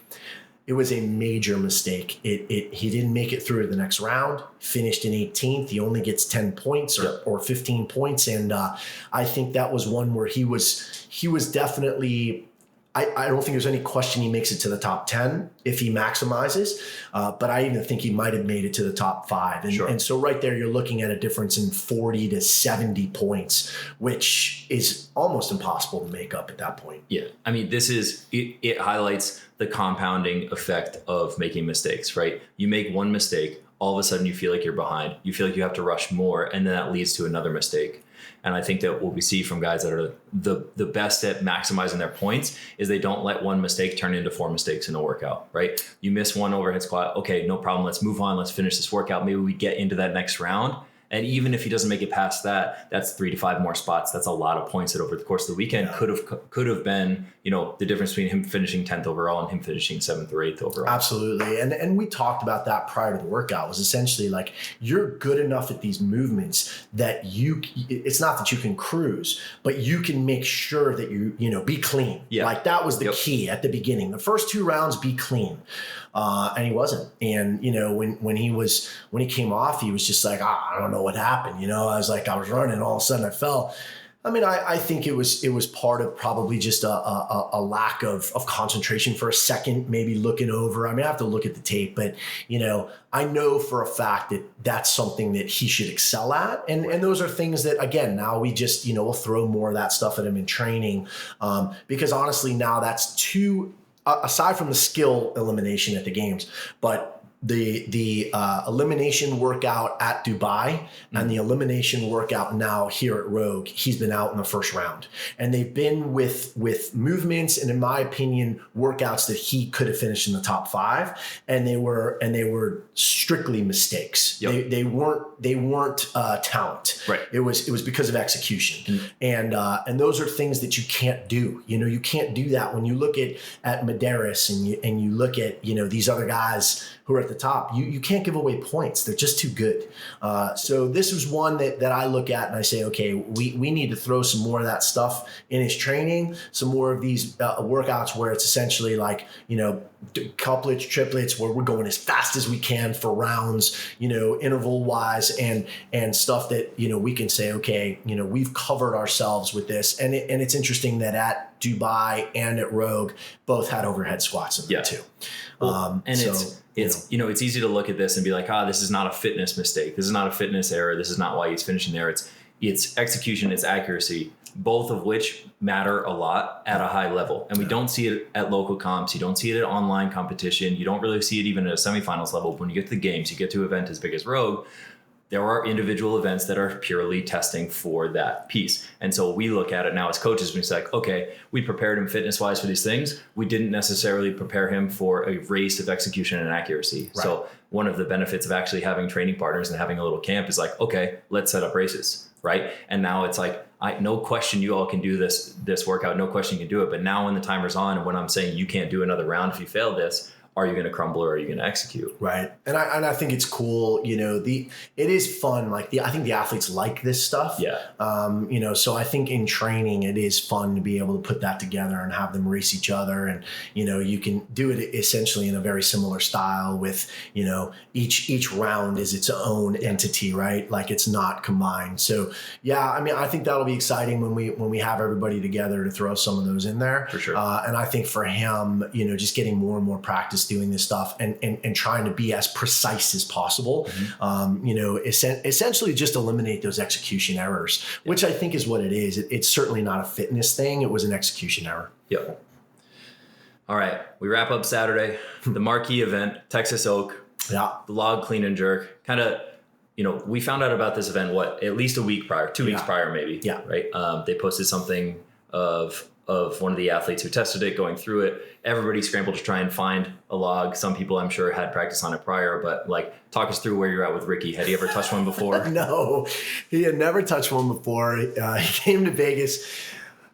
major mistake. He didn't make it through to the next round, finished in 18th. He only gets 10 points or 15 points. And I think that was one where he was definitely, I don't think there's any question he makes it to the top 10 if he maximizes. But I even think he might have made it to the top 5. And so right there, you're looking at a difference in 40 to 70 points, which is almost impossible to make up at that point. Yeah. I mean, it highlights the compounding effect of making mistakes, right? You make one mistake, all of a sudden you feel like you're behind. You feel like you have to rush more, and then that leads to another mistake. And I think that what we see from guys that are the best at maximizing their points is they don't let one mistake turn into 4 mistakes in a workout, right? You miss one overhead squat. Okay, no problem. Let's move on. Let's finish this workout. Maybe we get into that next round. And even if he doesn't make it past that, that's 3 to 5 more spots. That's a lot of points that over the course of the weekend could have been, the difference between him finishing 10th overall and him finishing 7th or 8th overall. Absolutely. And we talked about that prior to the workout. Was essentially like, you're good enough at these movements that it's not that you can cruise, but you can make sure that you be clean. Yeah. Like that was the key at the beginning. The first 2 rounds, be clean. And he wasn't. And, when he came off, he was just like, I don't know what happened. I was running, all of a sudden I fell. I mean, I think it was part of probably just a lack of concentration for a second, maybe looking over. I mean, I have to look at the tape, but, I know for a fact that that's something that he should excel at. And those are things that, again, now we just, we'll throw more of that stuff at him in training. Because honestly, now that's aside from the skill elimination at the games, but the elimination workout at Dubai and the elimination workout now here at Rogue, he's been out in the first round, and they've been with movements and, in my opinion, workouts that he could have finished in the top 5, and they were strictly mistakes. Yep. They weren't talent. Right. It was because of execution, and those are things that you can't do. You can't do that when you look at Medeiros and you look at these other guys who are at the top. You can't give away points. They're just too good. So this was one that I look at and I say, okay, we need to throw some more of that stuff in his training, some more of these workouts where it's essentially like, couplets, triplets, where we're going as fast as we can for rounds, interval wise, and stuff that, we can say, okay, we've covered ourselves with this. And it's interesting that at Dubai and at Rogue both had overhead squats in there too. It's easy to look at this and be like, this is not a fitness mistake. This is not a fitness error. This is not why he's finishing there. It's execution, it's accuracy. both of which matter a lot at a high level. And we don't see it at local comps. You don't see it at online competition. You don't really see it even at a semifinals level. When you get to the games, you get to an event as big as Rogue, there are individual events that are purely testing for that piece. And so we look at it now as coaches, and it's like, okay, we prepared him fitness-wise for these things. We didn't necessarily prepare him for a race of execution and accuracy. Right. So one of the benefits of actually having training partners and having a little camp is like, okay, let's set up races, right? And now it's like, no question you all can do this workout, no question you can do it. But now when the timer's on and when I'm saying you can't do another round if you fail this, are you going to crumble or are you going to execute? Right. And I think it's cool. It is fun. I think the athletes like this stuff. Yeah. So I think in training, it is fun to be able to put that together and have them race each other. And, you can do it essentially in a very similar style with, each round is its own entity, right? Like it's not combined. So yeah, I think that'll be exciting when we have everybody together to throw some of those in there. For sure. And I think for him, just getting more and more practice doing this stuff and trying to be as precise as possible, essentially just eliminate those execution errors, which I think is what it is. It's certainly not a fitness thing. It was an execution error. Yep. All right. We wrap up Saturday, the marquee event, Texas Oak, the log clean and jerk. Kind of, we found out about this event, at least a week prior, 2 weeks prior, maybe. Yeah. Right. They posted something of one of the athletes who tested it, going through it. Everybody scrambled to try and find a log. Some people I'm sure had practice on it prior, but talk us through where you're at with Ricky. Had he ever touched one before? No, he had never touched one before. He came to Vegas,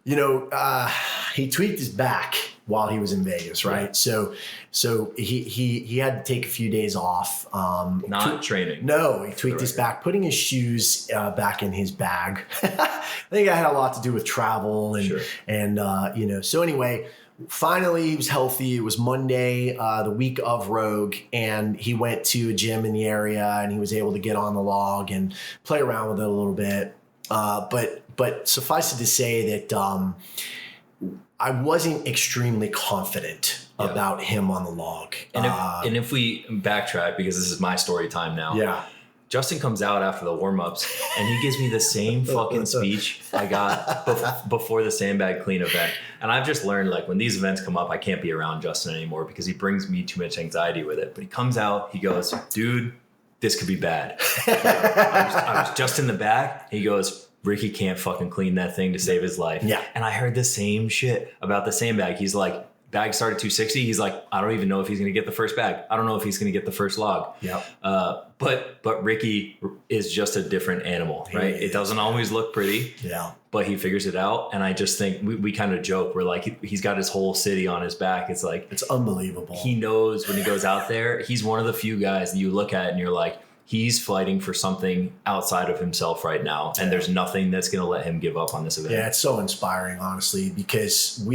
he tweaked his back while he was in Vegas, right? Yeah. So he had to take a few days off. Not training. No, he tweaked his back, putting his shoes back in his bag. I think it had a lot to do with travel and, sure. and so anyway, finally he was healthy. It was Monday, the week of Rogue, and he went to a gym in the area and he was able to get on the log and play around with it a little bit. But suffice it to say that, I wasn't extremely confident about him on the log. And if we backtrack, because this is my story time now. Yeah. Justin comes out after the warm-ups and he gives me the same fucking speech I got before the sandbag clean event. And I've just learned when these events come up, I can't be around Justin anymore because he brings me too much anxiety with it. But he comes out, he goes, dude, this could be bad. I was just in the back. He goes, Ricky can't fucking clean that thing to save his life. Yeah. And I heard the same shit about the sandbag. He's like, bag started 260. He's like, I don't even know if he's going to get the first bag. I don't know if he's going to get the first log. Yeah. But Ricky is just a different animal, right? It doesn't always look pretty. Yeah. But he figures it out. And I just think we kind of joke. We're like, he's got his whole city on his back. It's like, it's unbelievable. He knows when he goes out there, he's one of the few guys that you look at and you're like, he's fighting for something outside of himself right now. And there's nothing that's going to let him give up on this event. Yeah, it's so inspiring, honestly, because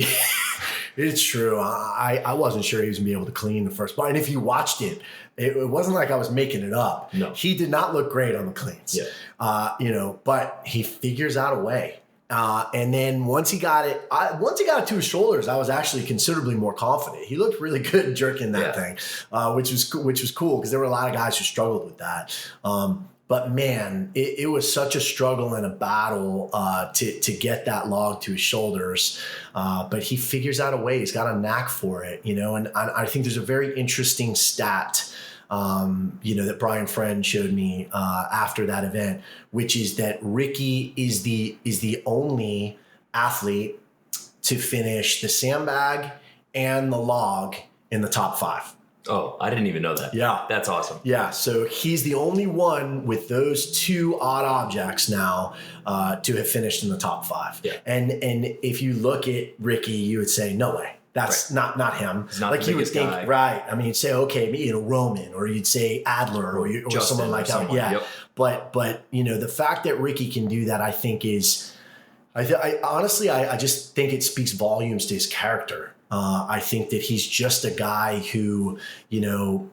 it's true. I wasn't sure he was going to be able to clean the first bar. And if you watched it, it wasn't like I was making it up. No. He did not look great on the cleans. Yeah. But he figures out a way. And then once he got it to his shoulders, I was actually considerably more confident. He looked really good jerking that thing, which was cool because there were a lot of guys who struggled with that. But man, it was such a struggle and a battle to get that log to his shoulders. But he figures out a way. He's got a knack for it, and I think there's a very interesting stat that Brian Friend showed me after that event, which is that Ricky is the only athlete to finish the sandbag and the log in the top 5. Oh, I didn't even know that. Yeah. That's awesome. Yeah. So he's the only one with those two odd objects now to have finished in the top 5. Yeah. And if you look at Ricky, you would say, no way. That's not him. He's not like the you would think, guy. right? I mean, you'd say, okay, Roman, or you'd say Adler, or Justin, someone like that. Yeah. Yep. But the fact that Ricky can do that, I think is, I honestly just think it speaks volumes to his character. I think that he's just a guy who,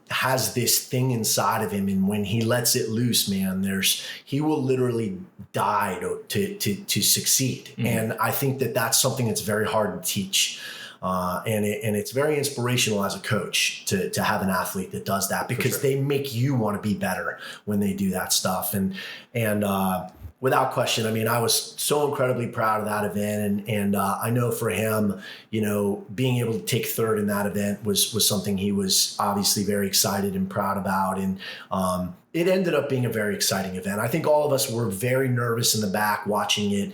has this thing inside of him, and when he lets it loose, man, he will literally die to succeed. Mm-hmm. And I think that that's something that's very hard to teach. And it's very inspirational as a coach to have an athlete that does that, because they make you want to be better when they do that stuff. And Without question. I mean, I was so incredibly proud of that event, and I know for him, being able to take third in that event was something he was obviously very excited and proud about, and it ended up being a very exciting event. I think all of us were very nervous in the back watching it,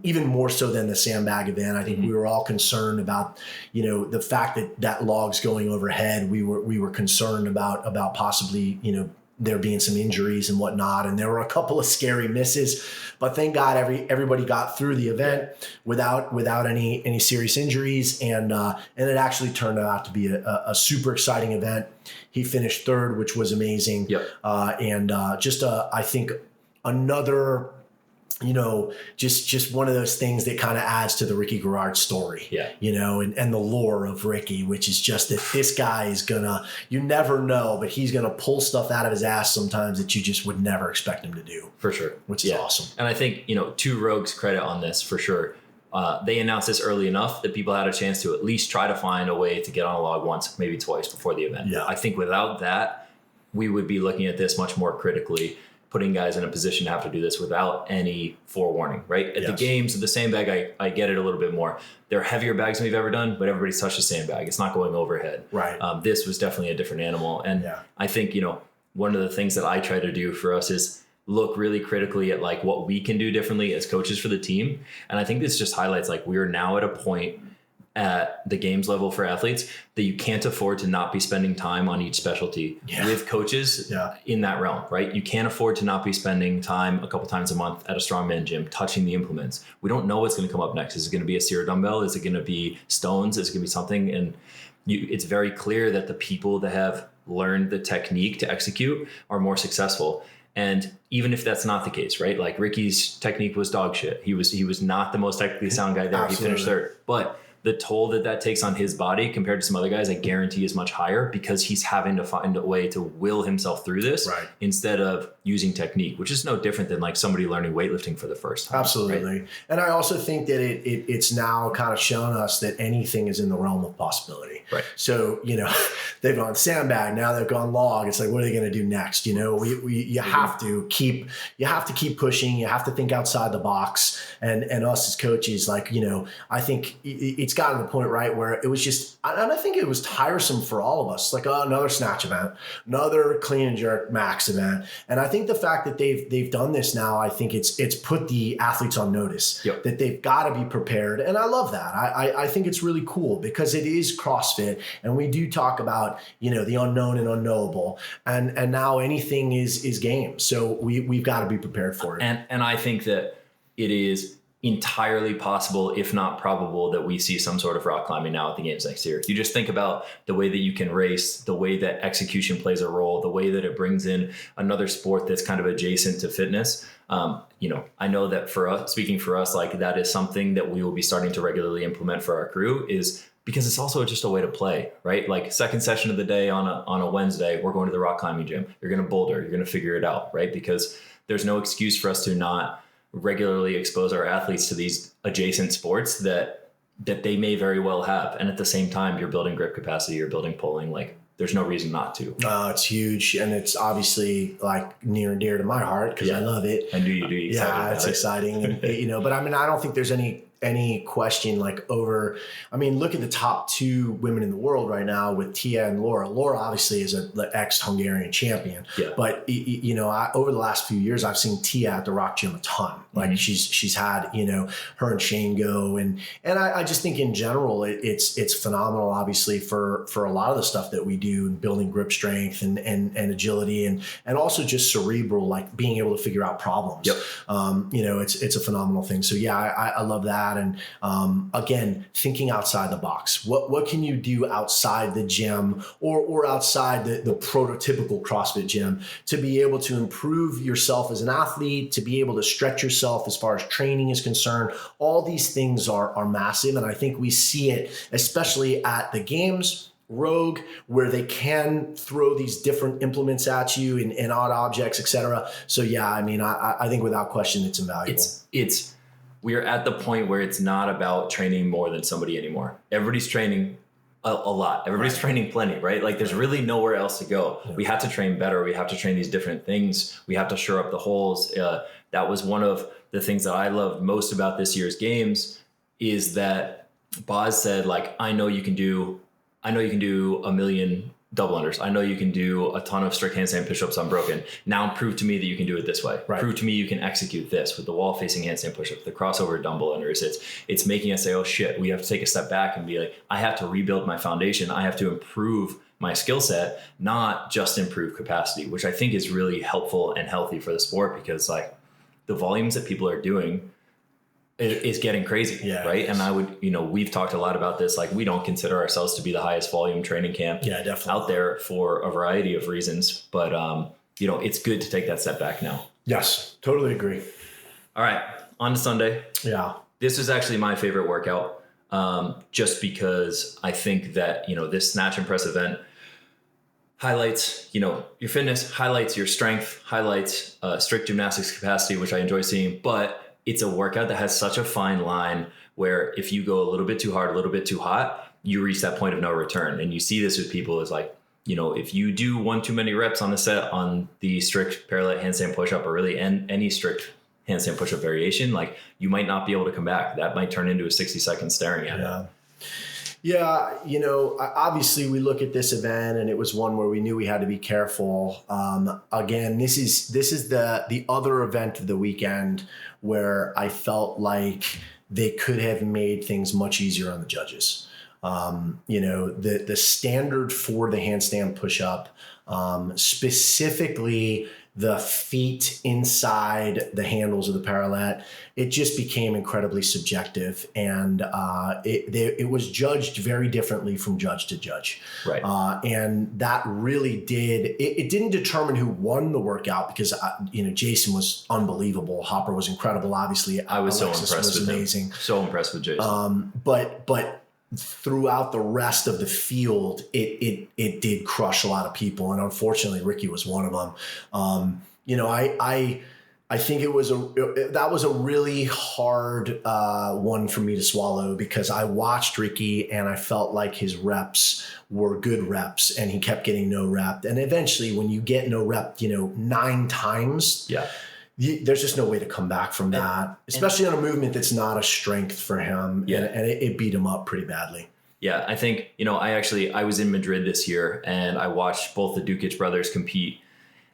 even more so than the sandbag event. I think we were all concerned about, the fact that log's going overhead. We were concerned about possibly, there being some injuries and whatnot. And there were a couple of scary misses, but thank God everybody got through the event without any serious injuries. And it actually turned out to be a super exciting event. He finished third, which was amazing. Yep. I think another, just one of those things that kind of adds to the Ricky Garard story, and the lore of Ricky, which is just that this guy is you never know, but he's gonna pull stuff out of his ass sometimes that you just would never expect him to do. For sure. Which is awesome. And I think, to Rogue's credit on this, for sure. They announced this early enough that people had a chance to at least try to find a way to get on a log once, maybe twice before the event. Yeah. I think without that, we would be looking at this much more critically, putting guys in a position to have to do this without any forewarning, right? At the games, the sandbag, I get it a little bit more. They're heavier bags than we've ever done, but everybody's touched the sandbag. It's not going overhead. Right. This was definitely a different animal. And I think, one of the things that I try to do for us is look really critically at like what we can do differently as coaches for the team. And I think this just highlights like we're now at a point at the games level for athletes that you can't afford to not be spending time on each specialty with coaches in that realm, right? You can't afford to not be spending time a couple times a month at a strongman gym, touching the implements. We don't know what's going to come up next. Is it going to be a Sear dumbbell? Is it going to be stones? Is it going to be something? And it's very clear that the people that have learned the technique to execute are more successful. And even if that's not the case, right? Like Ricky's technique was dog shit. He was not the most technically sound guy there. Absolutely. He finished third. But the toll that takes on his body compared to some other guys, I guarantee is much higher because he's having to find a way to will himself through this instead of using technique, which is no different than like somebody learning weightlifting for the first time. Absolutely. Right? And I also think that it's now kind of shown us that anything is in the realm of possibility. Right. So, they've gone sandbag, now they've gone log. It's like, what are they going to do next? You have to keep pushing. You have to think outside the box. And us as coaches, like, I think it's gotten to the point, right, where it was just, and I think it was tiresome for all of us, like another snatch event, another clean and jerk max event. And I think the fact that they've done this now, I think it's put the athletes on notice that they've got to be prepared. And I love that. I think it's really cool because it is CrossFit and we do talk about, the unknown and unknowable. And now anything is game. So we've got to be prepared for it. And I think that it is entirely possible, if not probable, that we see some sort of rock climbing now at the games next year. You just think about the way that you can race, the way that execution plays a role, the way that it brings in another sport that's kind of adjacent to fitness. I know that for us, speaking for us, like that is something that we will be starting to regularly implement for our crew is because it's also just a way to play, right? Like second session of the day on a Wednesday, we're going to the rock climbing gym. You're going to boulder, you're going to figure it out, right? Because there's no excuse for us to not regularly expose our athletes to these adjacent sports that they may very well have. And at the same time, you're building grip capacity, you're building pulling, like there's no reason not to. It's huge. And it's obviously like near and dear to my heart because I love it. And do you yeah, it's exciting. And, but I mean, I don't think there's any question like look at the top two women in the world right now with Tia and Laura. Laura obviously is an ex-Hungarian champion, but over the last few years, I've seen Tia at the Rock Gym a ton. Like she's had, her and Shane go. And I just think in general, it's phenomenal, obviously for a lot of the stuff that we do in building grip strength and agility and also just cerebral, like being able to figure out problems. It's a phenomenal thing. So I love that. And again, thinking outside the box. What can you do outside the gym or outside the prototypical CrossFit gym to be able to improve yourself as an athlete, to be able to stretch yourself as far as training is concerned? All these things are massive. And I think we see it, especially at the games, Rogue, where they can throw these different implements at you and odd objects, etc. So I think without question, it's invaluable. We are at the point where it's not about training more than somebody anymore. Everybody's training a lot. Everybody's training plenty, right? Like there's really nowhere else to go. We have to train better. We have to train these different things. We have to shore up the holes. that was one of the things that I loved most about this year's games, is that Boz said, like, I know you can do a million double unders. I know you can do a ton of strict handstand push-ups unbroken. Now prove to me that you can do it this way. Right. Prove to me you can execute this with the wall facing handstand push-up, the crossover dumbbell unders. It's making us say, oh shit, we have to take a step back and be like, I have to rebuild my foundation. I have to improve my skill set, not just improve capacity, which I think is really helpful and healthy for the sport, because like the volumes that people are doing is getting crazy, right? And I would, we've talked a lot about this. Like, we don't consider ourselves to be the highest volume training camp out there for a variety of reasons. But, it's good to take that step back now. Yes, totally agree. All right, on to Sunday. Yeah. This is actually my favorite workout, just because I think that, this snatch and press event highlights, your fitness, highlights your strength, highlights strict gymnastics capacity, which I enjoy seeing, but it's a workout that has such a fine line where if you go a little bit too hard, a little bit too hot, you reach that point of no return. And you see this with people is like, if you do one too many reps on the set on the strict parallel handstand push-up, or really any strict handstand push-up variation, like, you might not be able to come back. That might turn into a 60-second staring at it. Yeah, obviously we look at this event and it was one where we knew we had to be careful. Again, this is the other event of the weekend where I felt like they could have made things much easier on the judges. The standard for the handstand push-up, specifically the feet inside the handles of the parallel, it just became incredibly subjective, and it was judged very differently from judge to judge. Right. And that really it didn't determine who won the workout, because Jason was unbelievable. Hopper was incredible. Obviously, I was Alexis so impressed with amazing. Him. So impressed with Jason. But throughout the rest of the field, it did crush a lot of people, and unfortunately Ricky was one of them. I think that was a really hard one for me to swallow, because I watched Ricky and I felt like his reps were good reps and he kept getting no rep, and eventually when you get no rep 9 times, there's just no way to come back from that, especially on a movement that's not a strength for him. Yeah. And it beat him up pretty badly. Yeah, I think, I was in Madrid this year and I watched both the Dukic brothers compete.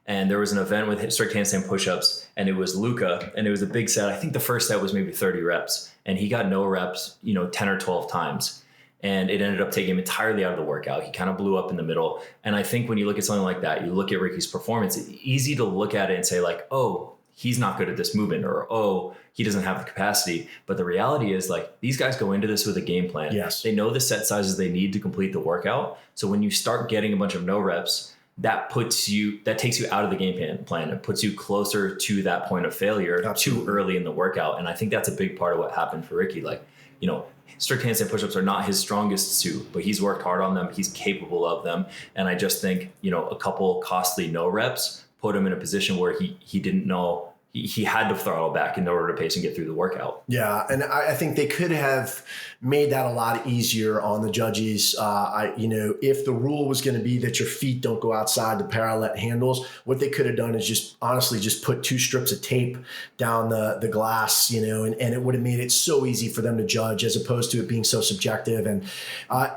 And there was an event with strict handstand push-ups, and it was Luca, and it was a big set. I think the first set was maybe 30 reps, and he got no reps, 10 or 12 times. And it ended up taking him entirely out of the workout. He kind of blew up in the middle. And I think when you look at something like that, you look at Ricky's performance, it's easy to look at it and say like, oh, he's not good at this movement, or, oh, he doesn't have the capacity. But the reality is, like, these guys go into this with a game plan. Yes. They know the set sizes they need to complete the workout. So when you start getting a bunch of no reps, that takes you out of the game plan. It puts you closer to that point of failure. Absolutely. Too early in the workout. And I think that's a big part of what happened for Ricky. Like, strict handstand push-ups are not his strongest suit, but he's worked hard on them. He's capable of them. And I just think, a couple costly no reps put him in a position where he didn't know he had to throttle back in order to pace and get through the workout. Yeah, and I think they could have made that a lot easier on the judges. If the rule was going to be that your feet don't go outside the parallel handles, what they could have done is just put 2 strips of tape down the glass, and it would have made it so easy for them to judge, as opposed to it being so subjective. And I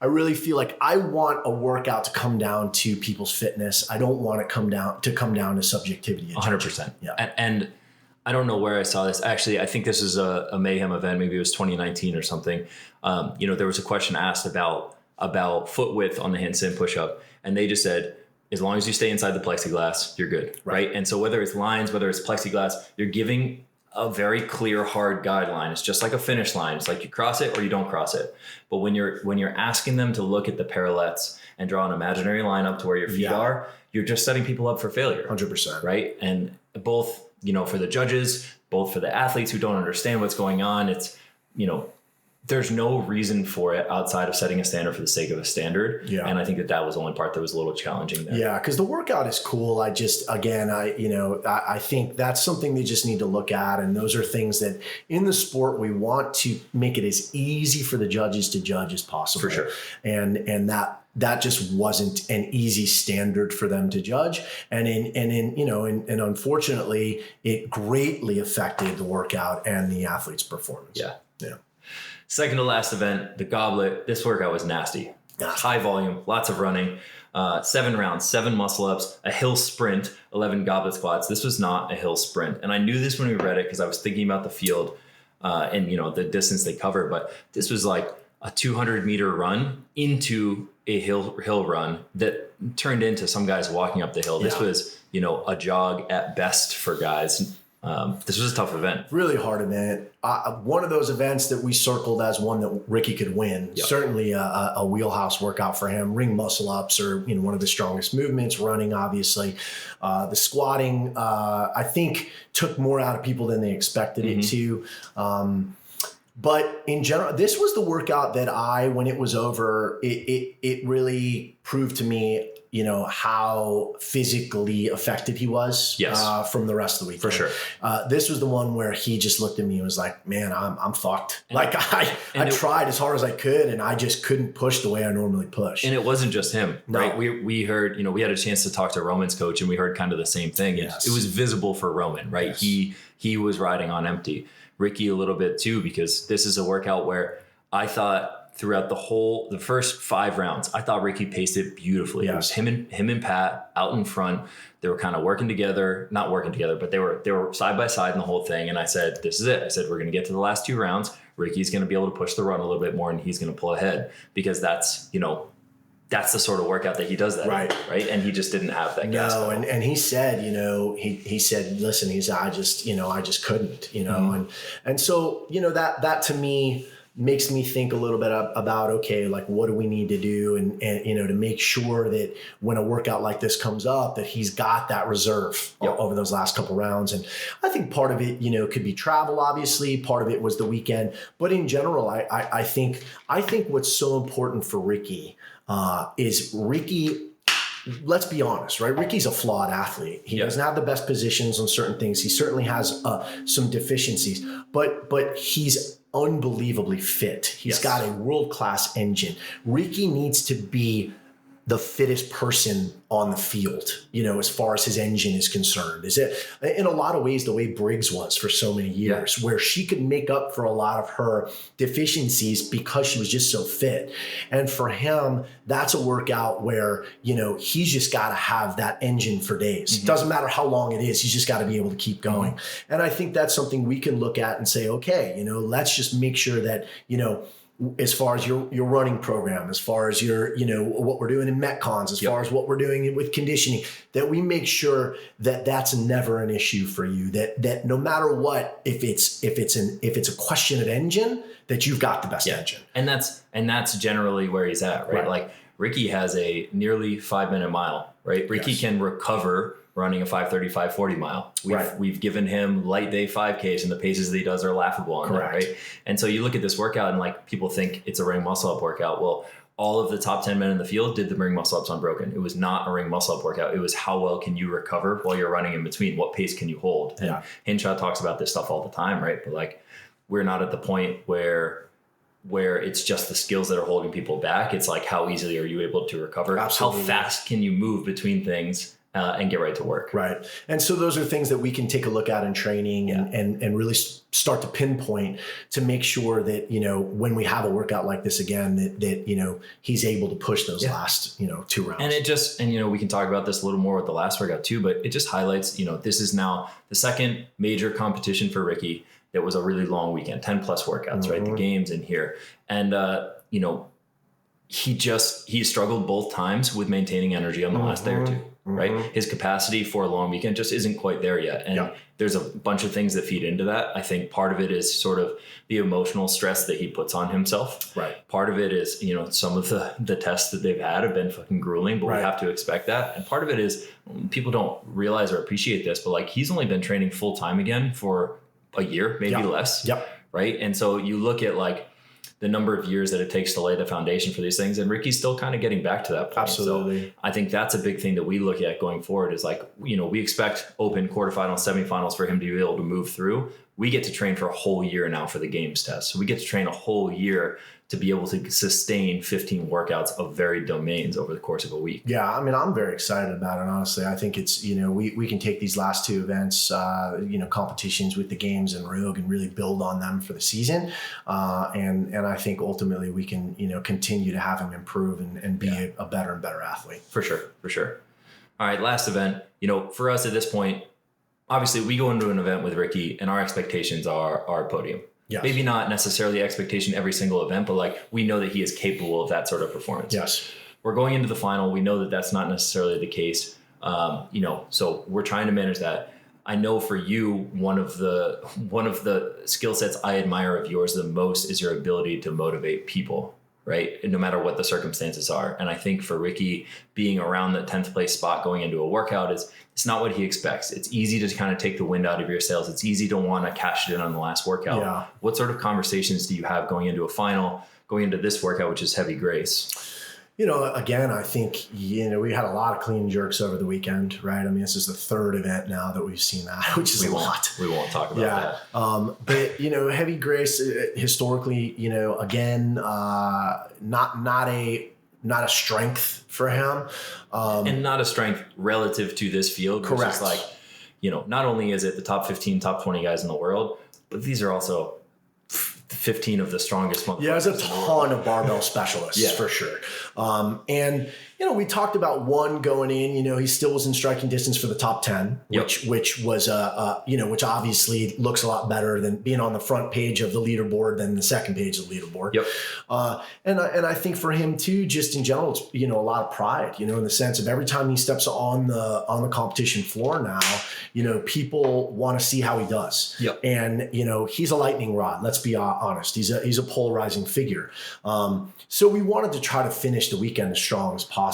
really feel like I want a workout to come down to people's fitness. I don't want it to come down to subjectivity. 100%. Yeah. And I don't know where I saw this. Actually, I think this is a Mayhem event. Maybe it was 2019 or something. There was a question asked about foot width on the handstand push-up. And they just said, as long as you stay inside the plexiglass, you're good. Right. And so whether it's lines, whether it's plexiglass, you're giving a very clear, hard guideline. It's just like a finish line. It's like you cross it or you don't cross it. But when you're asking them to look at the parallettes and draw an imaginary line up to where your feet are, you're just setting people up for failure. 100%. Right. And both, for the judges, both for the athletes who don't understand what's going on, it's, there's no reason for it outside of setting a standard for the sake of a standard. Yeah. And I think that was the only part that was a little challenging there. Yeah, because the workout is cool. I think that's something they just need to look at. And those are things that in the sport, we want to make it as easy for the judges to judge as possible. For sure. And that just wasn't an easy standard for them to judge. And unfortunately, it greatly affected the workout and the athlete's performance. Yeah. Yeah. Second to last event, the goblet. This workout was nasty. High volume, lots of running, 7 rounds, 7 muscle ups, a hill sprint, 11 goblet squats. This was not a hill sprint. And I knew this when we read it because I was thinking about the field and, the distance they covered. But this was like a 200-meter run into a hill run that turned into some guys walking up the hill. This was, a jog at best for guys. This was a tough event. Really hard event. One of those events that we circled as one that Ricky could win. Yep. Certainly a wheelhouse workout for him. Ring muscle ups are one of the strongest movements. Running, obviously. The squatting, I think, took more out of people than they expected it to. But in general, this was the workout that when it was over, it really proved to me, how physically affected he was from the rest of the week. For sure. This was the one where he just looked at me and was like, man, I'm fucked. I tried as hard as I could and I just couldn't push the way I normally push. And it wasn't just him, right? No. We heard, we had a chance to talk to Roman's coach and we heard kind of the same thing. Yes. It was visible for Roman, right? Yes. He was riding on empty. Ricky a little bit too, because this is a workout where I thought throughout the first 5 rounds, I thought Ricky paced it beautifully. Yes. It was him and Pat out in front. They were kind of not working together, but they were side by side in the whole thing. And I said, this is it. I said, we're going to get to the last 2 rounds. Ricky's going to be able to push the run a little bit more and he's going to pull ahead because that's the sort of workout that he does that. Right. Right. And he just didn't have that gas. No. And he said, he said, listen, I just couldn't, and so, that to me makes me think a little bit about, okay, like what do we need to do? And to make sure that when a workout like this comes up, that he's got that reserve over those last couple rounds. And I think part of it, could be travel, obviously, part of it was the weekend, but in general, I think what's so important for Ricky, is Ricky, let's be honest, right? Ricky's a flawed athlete. He doesn't have the best positions on certain things. He certainly has some deficiencies, but he's unbelievably fit. He's got a world-class engine. Ricky needs to be the fittest person on the field, as far as his engine is concerned. Is it in a lot of ways the way Briggs was for so many years, where she could make up for a lot of her deficiencies because she was just so fit. And for him, that's a workout where, he's just got to have that engine for days. It doesn't matter how long it is. He's just got to be able to keep going. And I think that's something we can look at and say, okay, let's just make sure that, as far as your running program, as far as your, what we're doing in Metcons, as far as what we're doing with conditioning, that we make sure that that's never an issue for you, that no matter what, if it's a question of engine, that you've got the best engine. And that's generally where he's at, right? Like Ricky has a nearly 5-minute mile, right? Ricky can recover running a 5:30, 5:40 mile. We've given him light day 5Ks and the paces that he does are laughable on that, right? And so you look at this workout and people think it's a ring muscle up workout. Well, all of the top 10 men in the field did the ring muscle ups unbroken. It was not a ring muscle up workout. It was how well can you recover while you're running in between? What pace can you hold? And Hinshaw talks about this stuff all the time, right? But we're not at the point where it's just the skills that are holding people back. It's like, how easily are you able to recover? Absolutely. How fast can you move between things? And get right to work. Right. And so those are things that we can take a look at in training and really start to pinpoint to make sure that, when we have a workout like this again, that he's able to push those last, 2 rounds. And we can talk about this a little more with the last workout too, but it just highlights, this is now the second major competition for Ricky. That was a really long weekend, 10 plus workouts, right? The games in here. And, he struggled both times with maintaining energy on the last day or two. Right. His capacity for a long weekend just isn't quite there yet. And there's a bunch of things that feed into that. I think part of it is sort of the emotional stress that he puts on himself. Right. Part of it is, some of the tests that they've had have been fucking grueling, but we have to expect that. And part of it is people don't realize or appreciate this, but he's only been training full time again for a year, maybe less. Yep. Right. And so you look at the number of years that it takes to lay the foundation for these things. And Ricky's still kind of getting back to that point. Absolutely. So I think that's a big thing that we look at going forward is like, we expect open, quarterfinals, semifinals for him to be able to move through. We get to train for a whole year now for the games test. So we get to train a whole year to be able to sustain 15 workouts of varied domains over the course of a week. Yeah, I mean, I'm very excited about it, honestly. I think it's, we can take these last two events, competitions with the games and Rogue and really build on them for the season. And I think ultimately we can, continue to have him improve and be a better and better athlete. For sure. All right, last event, for us at this point, obviously we go into an event with Ricky and our expectations are our podium. Yes. Maybe not necessarily expectation every single event, but like we know that he is capable of that sort of performance. Yes. We're going into the final. We know that that's not necessarily the case. So we're trying to manage that. I know for you, one of the skill sets I admire of yours the most is your ability to motivate people, right? And no matter what the circumstances are. And I think for Ricky, being around the 10th place spot going into a workout it's not what he expects. It's easy to kind of take the wind out of your sails. It's easy to want to cash it in on the last workout. Yeah. What sort of conversations do you have going into a final, going into this workout, which is heavy grace? Again, I think, we had a lot of clean jerks over the weekend, right? I mean, this is the third event now that we've seen that, which is a lot. We won't talk about that. But, heavy grace historically, again, not a strength for him. And not a strength relative to this field. Correct. Like, not only is it the top 15, top 20 guys in the world, but these are also 15 of the strongest motherfuckers. Yeah, there's a ton of barbell specialists for sure. And, we talked about one going in, he still was in striking distance for the top 10, which was, which obviously looks a lot better than being on the front page of the leaderboard than the second page of the leaderboard. Yep. And I think for him too, just in general, it's, a lot of pride, in the sense of every time he steps on the competition floor now, people want to see how he does. Yep. And, he's a lightning rod. Let's be honest. He's a polarizing figure. So we wanted to try to finish the weekend as strong as possible.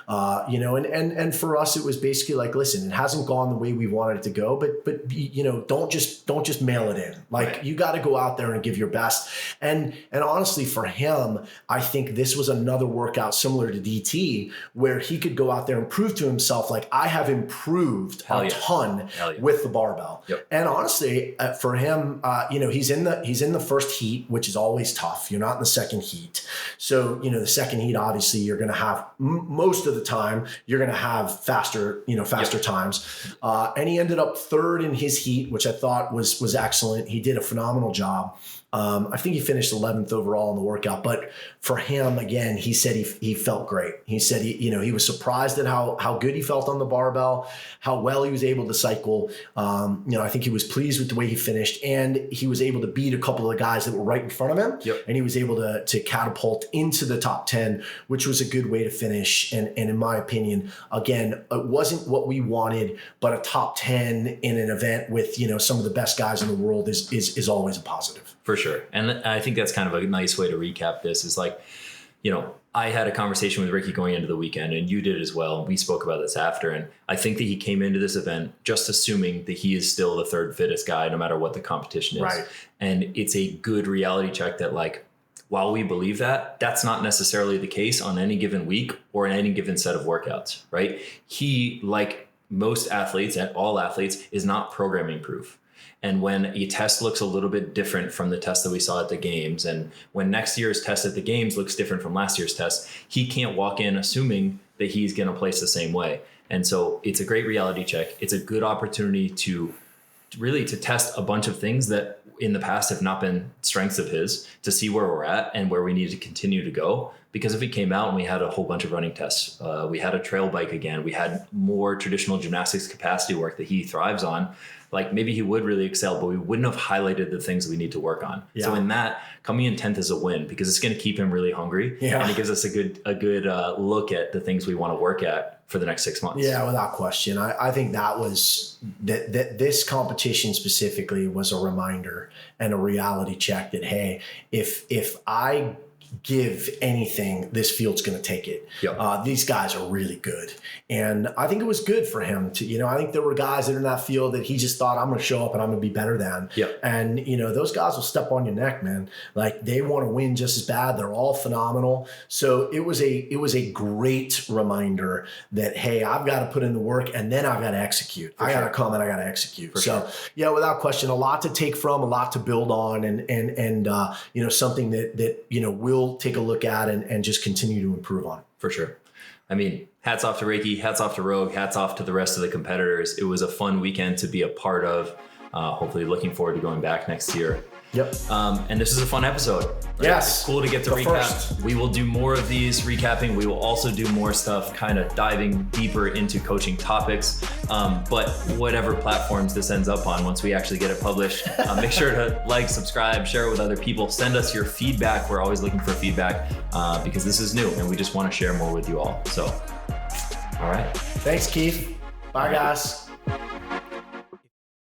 And for us, it was basically like, listen, it hasn't gone the way we wanted it to go, but don't just mail it in. Like right. You got to go out there and give your best. And honestly, for him, I think this was another workout similar to DT where he could go out there and prove to himself, like I have improved a ton with the barbell. Yep. And honestly, for him, he's in the first heat, which is always tough. You're not in the second heat. So, the second heat, obviously you're going to have most of the time you're going to have faster times. And he ended up third in his heat, which I thought was excellent. He did a phenomenal job. I think he finished 11th overall in the workout, but for him, again, he said he felt great. He said he was surprised at how good he felt on the barbell, how well he was able to cycle. I think he was pleased with the way he finished, and he was able to beat a couple of the guys that were right in front of him. Yep. And he was able to catapult into the top 10, which was a good way to finish. And in my opinion, again, it wasn't what we wanted, but a top 10 in an event with, some of the best guys in the world is always a positive. For sure. And I think that's kind of a nice way to recap this is like, I had a conversation with Ricky going into the weekend and you did as well. We spoke about this after. And I think that he came into this event just assuming that he is still the third fittest guy, no matter what the competition is. Right. And it's a good reality check that like, while we believe that, that's not necessarily the case on any given week or in any given set of workouts, right? He, like most athletes and all athletes, is not programming proof. And when a test looks a little bit different from the test that we saw at the games, and when next year's test at the games looks different from last year's test, he can't walk in assuming that he's going to place the same way. And so it's a great reality check. It's a good opportunity to really test a bunch of things that in the past have not been strengths of his, to see where we're at and where we need to continue to go. Because if we came out and we had a whole bunch of running tests, we had a trail bike again, we had more traditional gymnastics capacity work that he thrives on, like maybe he would really excel, but we wouldn't have highlighted the things we need to work on. Yeah. So in that, coming in 10th is a win because it's going to keep him really hungry. Yeah. And it gives us a good look at the things we want to work at for the next 6 months. Yeah, without question. I think that was that this competition specifically was a reminder and a reality check that, hey, if I give anything, this field's going to take it. Yep. These guys are really good. And I think it was good for him to, I think there were guys that in that field that he just thought, I'm going to show up and I'm going to be better than. Yep. And, those guys will step on your neck, man. Like, they want to win just as bad. They're all phenomenal. So it was a great reminder that, hey, I've got to put in the work and then I've got to execute. I got to come and I got to execute. Yeah, without question, a lot to take from, a lot to build on, and something that we'll take a look at and just continue to improve on. For sure. I mean, hats off to Reiki, hats off to Rogue, hats off to the rest of the competitors. It was a fun weekend to be a part of. Hopefully looking forward to going back next year. Yep. And this is a fun episode. Right? Yes. It's cool to get to recap. First. We will do more of these recapping. We will also do more stuff kind of diving deeper into coaching topics. But whatever platforms this ends up on, once we actually get it published, make sure to like, subscribe, share it with other people. Send us your feedback. We're always looking for feedback because this is new and we just want to share more with you all. So, all right. Thanks, Keith. Bye, guys.